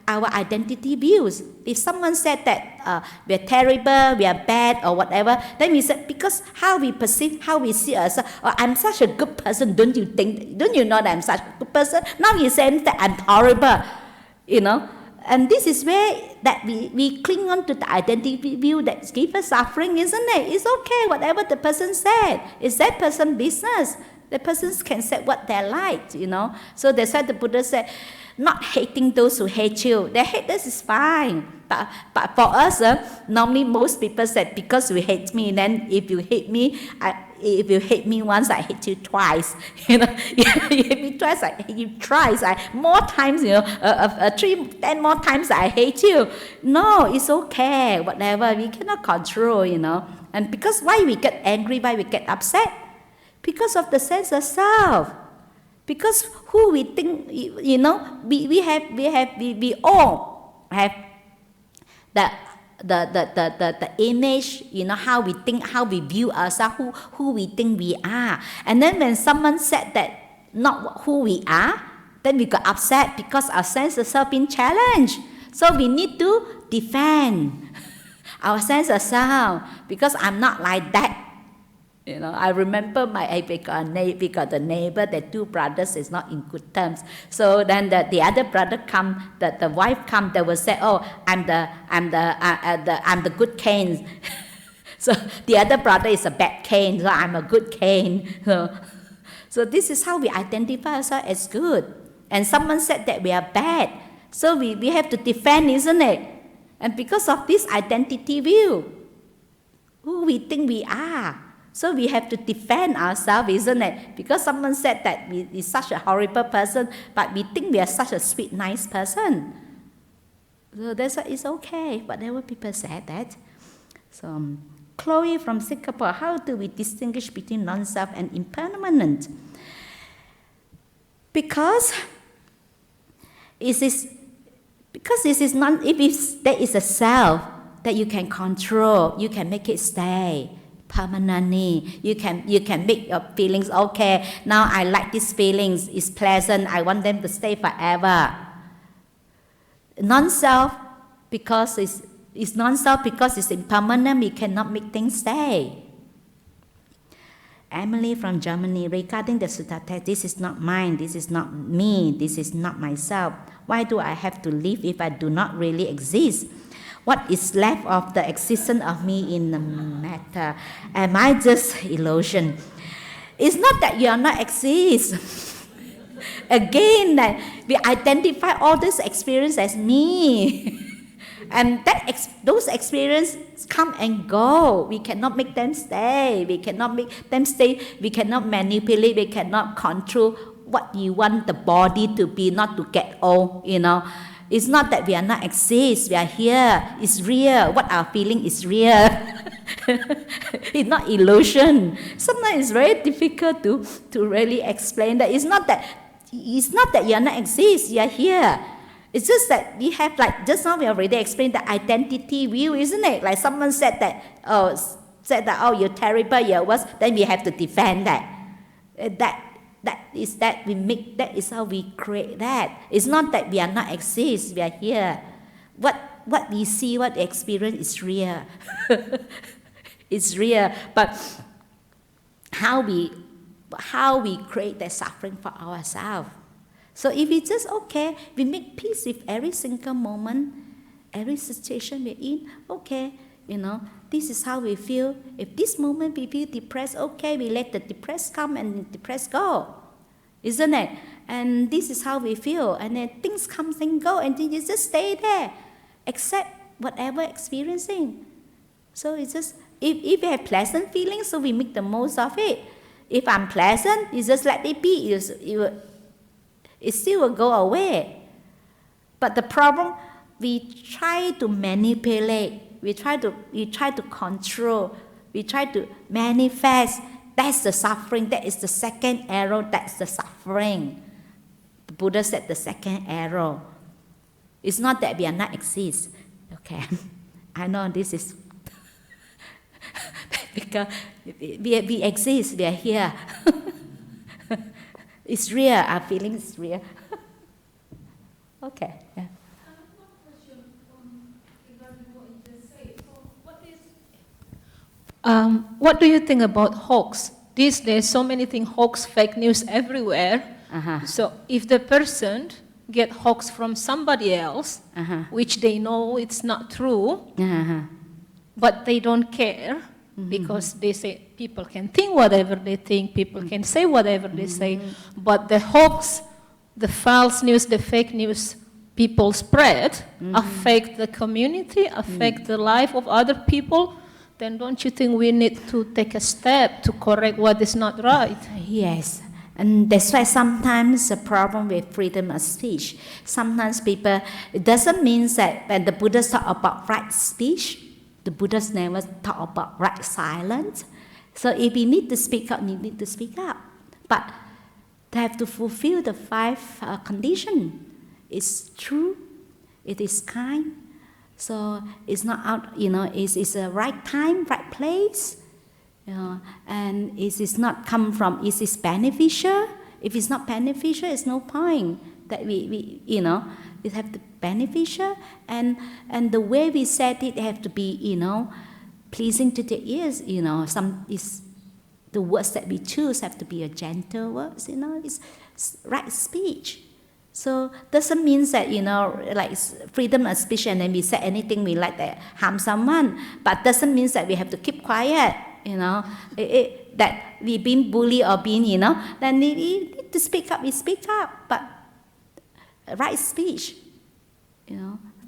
our identity views. If someone said that we're terrible, we are bad, or whatever, then we said, because how we perceive, how we see ourselves, I'm such a good person, don't you know that I'm such a good person? Now you're saying that I'm horrible, And this is where that we cling on to the identity view that gives us suffering, isn't it? It's okay, whatever the person said. It's that person's business. The persons can say what they like, So that's why the Buddha said, not hating those who hate you. They hate us is fine. But for us, normally most people say, because you hate me, then if you hate me once, I hate you twice. You hate me twice, I hate you thrice. More times, 10 more times I hate you. No, it's okay, whatever. We cannot control, And because why we get angry, why we get upset? Because of the sense of self. Because who we think, we all have the image, how we think, how we view ourselves, who we think we are. And then when someone said that not who we are, then we got upset because our sense of self being challenged. So we need to defend our sense of self because I'm not like that. I remember we got a neighbor, the two brothers is not in good terms. So then the other brother come, the wife come, they will say, "Oh, I'm the good Cain." So the other brother is a bad Cain, so I'm a good Cain. So this is how we identify ourselves as good. And someone said that we are bad, so we have to defend, isn't it? And because of this identity view, who we think we are. So we have to defend ourselves, isn't it? Because someone said that we're such a horrible person, but we think we are such a sweet, nice person. So that's why it's okay, whatever people say that. So Chloe from Singapore, how do we distinguish between non-self and impermanent? Because this is not, if there is a self that you can control, you can make it stay permanently. You can make your feelings okay. Now I like these feelings. It's pleasant. I want them to stay forever. Non-self because it's non-self because it's impermanent. We cannot make things stay. Emily from Germany, regarding the sutta text, this is not mine. This is not me. This is not myself. Why do I have to live if I do not really exist? What is left of the existence of me in the matter? Am I just illusion? It's not that you are not exist. Again, that we identify all this experience as me. And those experiences come and go. We cannot make them stay. We cannot make them stay. We cannot manipulate. We cannot control what you want the body to be, not to get old, It's not that we are not exist, we are here, it's real, what our feeling is real. It's not illusion. Sometimes it's very difficult to really explain that. It's not that it's not that you are not exist, you are here. It's just that we have, like, just now we already explained the identity view, isn't it? Like someone said that, oh, you're terrible, you're worse, then we have to defend that. That is how we create that. It's not that we are not exist, we are here. What we see, what we experience is real. It's real, but how we create that suffering for ourselves. So if we just, okay, we make peace with every single moment, every situation we're in, okay, this is how we feel. If this moment we feel depressed, okay, we let the depressed come and depressed go, isn't it? And this is how we feel. And then things come and go, and then you just stay there, accept whatever experiencing. So it's just, if we have pleasant feelings, so we make the most of it. If unpleasant, you just let it be. It still will go away. But the problem, we try to manipulate, we try to control, we try to manifest. That's the suffering. That is the second arrow. That's the suffering. The Buddha said the second arrow. It's not that we are not exist. Okay, I know this is because we exist. We are here. It's real. Our feelings is real. Okay. Yeah. What do you think about hoax? These days, so many things, hoax, fake news everywhere. So if the person get hoax from somebody else, which they know it's not true, but they don't care, because they say people can think whatever they think, people can say whatever they say, but the hoax, the false news, the fake news people spread affect the community, affect the life of other people, then don't you think we need to take a step to correct what is not right? Yes. And that's why sometimes the problem with freedom of speech, sometimes people, it doesn't mean that when the Buddha talk about right speech, the Buddhas never talk about right silence. So if we need to speak up, we need to speak up. But they have to fulfill the 5 conditions. It's true, it is kind, so it's not out, it's a right time, right place, and it is not come from, is it beneficial? If it's not beneficial, it's no point that we it have to be beneficial, and the way we said it have to be, pleasing to the ears, the words that we choose have to be a gentle words, it's right speech. So doesn't mean that, like freedom of speech and then we say anything we like that harm someone, but doesn't mean that we have to keep quiet, that we being bullied or being, then we need to speak up, we speak up, but right speech,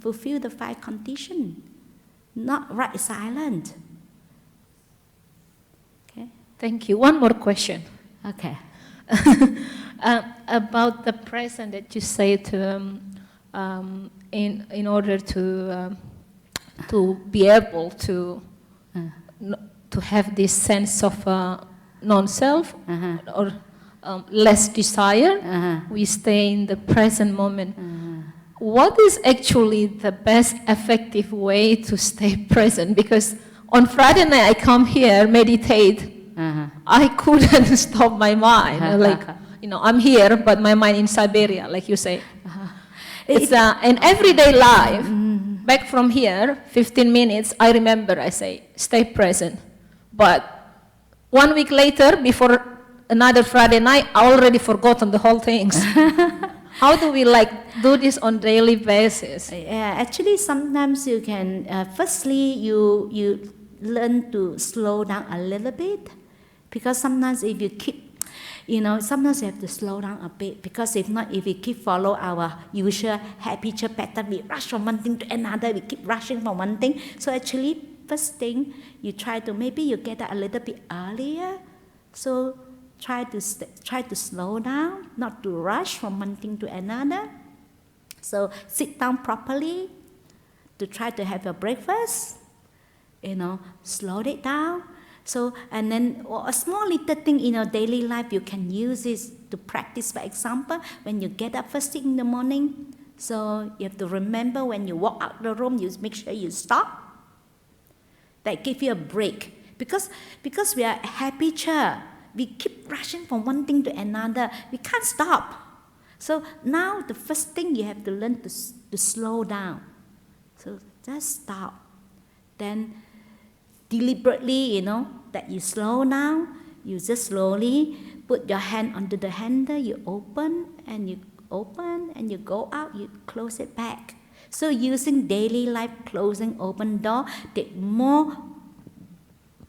fulfill the 5 conditions, not right silent. Okay. Thank you. One more question. Okay. About the present that you say to, in order to be able to have this sense of non-self or less desire, we stay in the present moment. What is actually the best effective way to stay present? Because on Friday night I come here, meditate, I couldn't stop my mind. Like, I'm here, but my mind in Siberia, like you say. It's an everyday life. Back from here, 15 minutes, I remember, I say, stay present. But 1 week later, before another Friday night, I already forgotten the whole things. How do we do this on daily basis? Yeah, actually, sometimes you can. Firstly, you learn to slow down a little bit, because sometimes if you keep, sometimes you have to slow down a bit, because if not, if we keep follow our usual habitual pattern, we rush from one thing to another, we keep rushing from one thing. So actually, first thing, you try to, maybe you get up a little bit earlier. So try to slow down, not to rush from one thing to another. So sit down properly, to try to have your breakfast, slow it down. So, and then a small little thing in your daily life, you can use it to practice. For example, when you get up first thing in the morning, so you have to remember when you walk out the room, you make sure you stop. That give you a break. Because we are habitual, we keep rushing from one thing to another. We can't stop. So now the first thing you have to learn to slow down. So just stop. Then deliberately, that you slow down, you just slowly put your hand onto the handle, you open and you go out, you close it back. So using daily life, closing open door, take more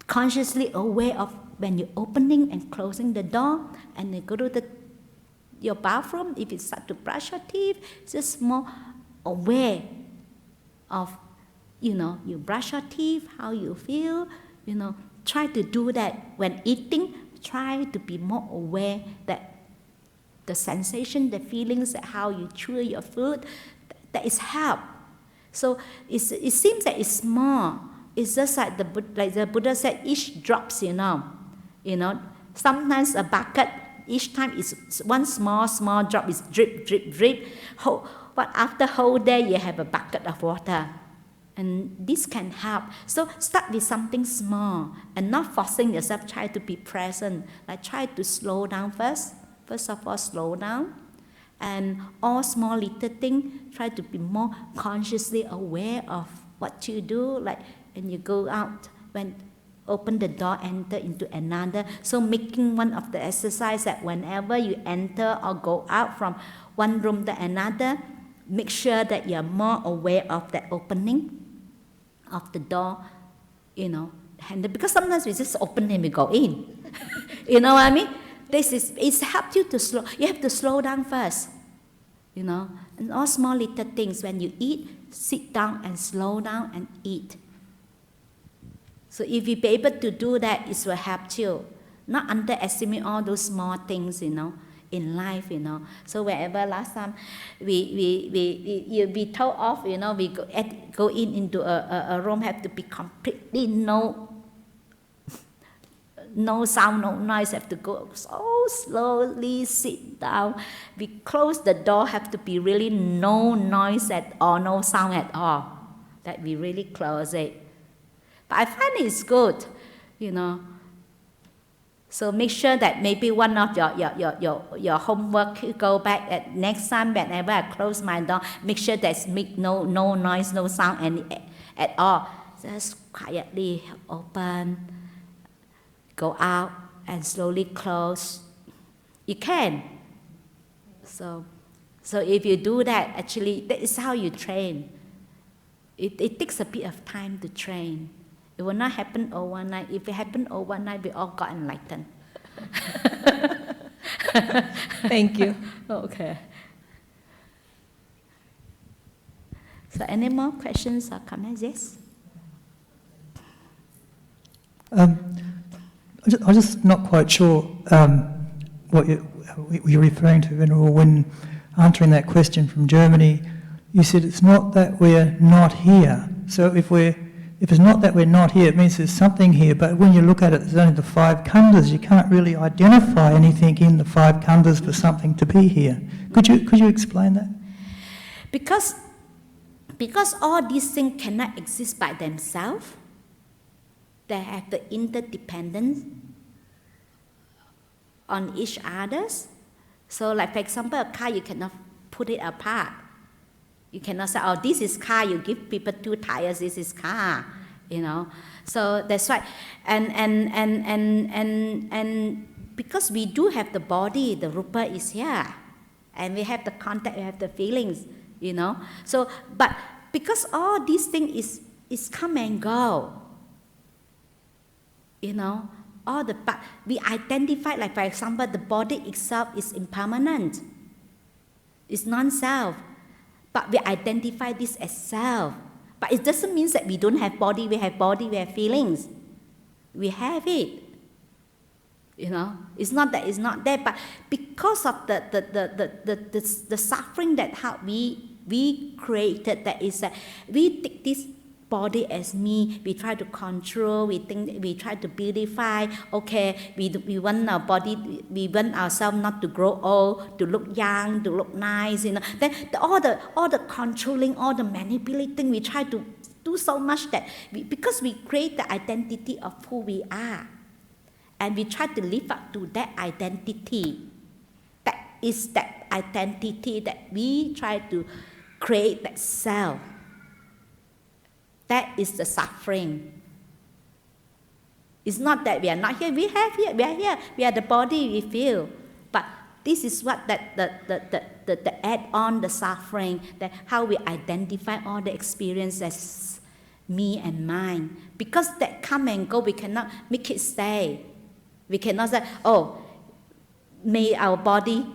consciously aware of when you're opening and closing the door, and you go to your bathroom, if you start to brush your teeth, just more aware of, you brush your teeth, how you feel, try to do that. When eating, try to be more aware that the sensation, the feelings, that how you chew your food, that is help. So it seems that it's small. It's just like the Buddha said, each drops, sometimes a bucket, each time is one small drop is drip, drip, drip. But after whole day, you have a bucket of water. And this can help. So start with something small and not forcing yourself, try to be present. Like try to slow down first. First of all, slow down. And all small little things, try to be more consciously aware of what you do. Like when you go out, when open the door, enter into another. So making one of the exercise that whenever you enter or go out from one room to another, make sure that you're more aware of that opening of the door, handle. Because sometimes we just open and we go in. You know what I mean? It's helped you to slow. You have to slow down first, and all small little things. When you eat, sit down and slow down and eat. So if you be able to do that, it will help you. Not underestimate all those small things, in life, So wherever last time you be told off, we go into a room, have to be completely no sound, no noise, have to go so slowly, sit down. We close the door, have to be really no noise at all, no sound at all, that we really close it. But I find it's good, So make sure that maybe one of your homework, you go back at next time whenever I close my door, make sure there's no noise, no sound at all. Just quietly open, go out and slowly close. You can. So if you do that, actually that is how you train. It takes a bit of time to train. It will not happen overnight. If it happened overnight, we all got enlightened. Thank you. Okay. So any more questions or comments? Yes? I'm just not quite sure what you're referring to, Venerable. When answering that question from Germany, you said it's not that we're not here. So if it's not that we're not here, it means there's something here, but when you look at it, there's only the 5 khandhas. You can't really identify anything in the 5 khandhas for something to be here. Could you explain that? Because all these things cannot exist by themselves. They have the interdependence on each other. So like for example, a car, you cannot put it apart. You cannot say, oh, this is car, you give people 2 tires, this is car, So that's right. And because we do have the body, the rupa is here. And we have the contact, we have the feelings, So, but because all these things is come and go, but we identify, like for example, the body itself is impermanent. It's non-self. But we identify this as self. But it doesn't mean that we don't have body, we have feelings. We have it. It's not that it's not there, but because of the suffering that how we created, that is that we take this body as me, we try to control, we think, we try to beautify. Okay, we want our body, we want ourselves not to grow old, to look young, to look nice, you know. Then all the controlling, all the manipulating, we try to do so much that because we create the identity of who we are, and we try to live up to that identity. That is that identity that we try to create, that self. That is the suffering. It's not that we are not here. We are here. We are the body, we feel. But this is what the add-on, the suffering, that how we identify all the experiences as me and mine. Because that come and go, we cannot make it stay. We cannot say, oh, may our body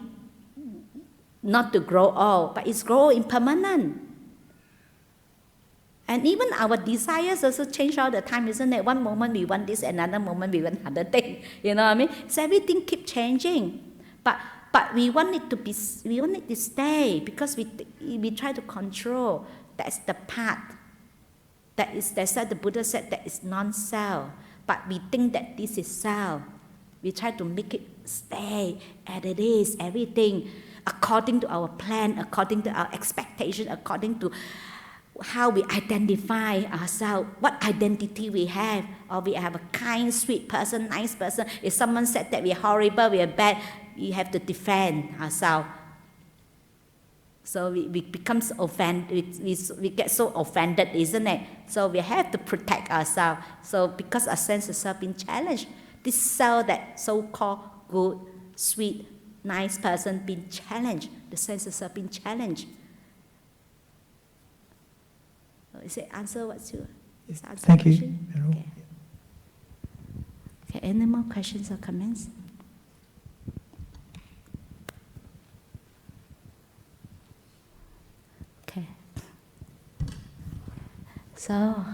not to grow old, but it's grow impermanent. And even our desires also change all the time, isn't it? One moment we want this, another moment we want another thing. You know what I mean? So everything keep changing. But we want it to be, we want it to stay because we try to control. That's the path. That's what the Buddha said, that is non-self. But we think that this is self. We try to make it stay as it is, everything according to our plan, according to our expectation, according to how we identify ourselves, what identity we have, or we have a kind, sweet person, nice person. If someone said that we are horrible, we are bad, we have to defend ourselves. So we become offended, we get so offended, isn't it? So we have to protect ourselves. So because our sense of self being challenged, this self that so-called good, sweet, nice person being challenged, the sense of self being challenged. Is it answer? What's your answer? Thank you. Okay. Okay. Any more questions or comments? Okay. So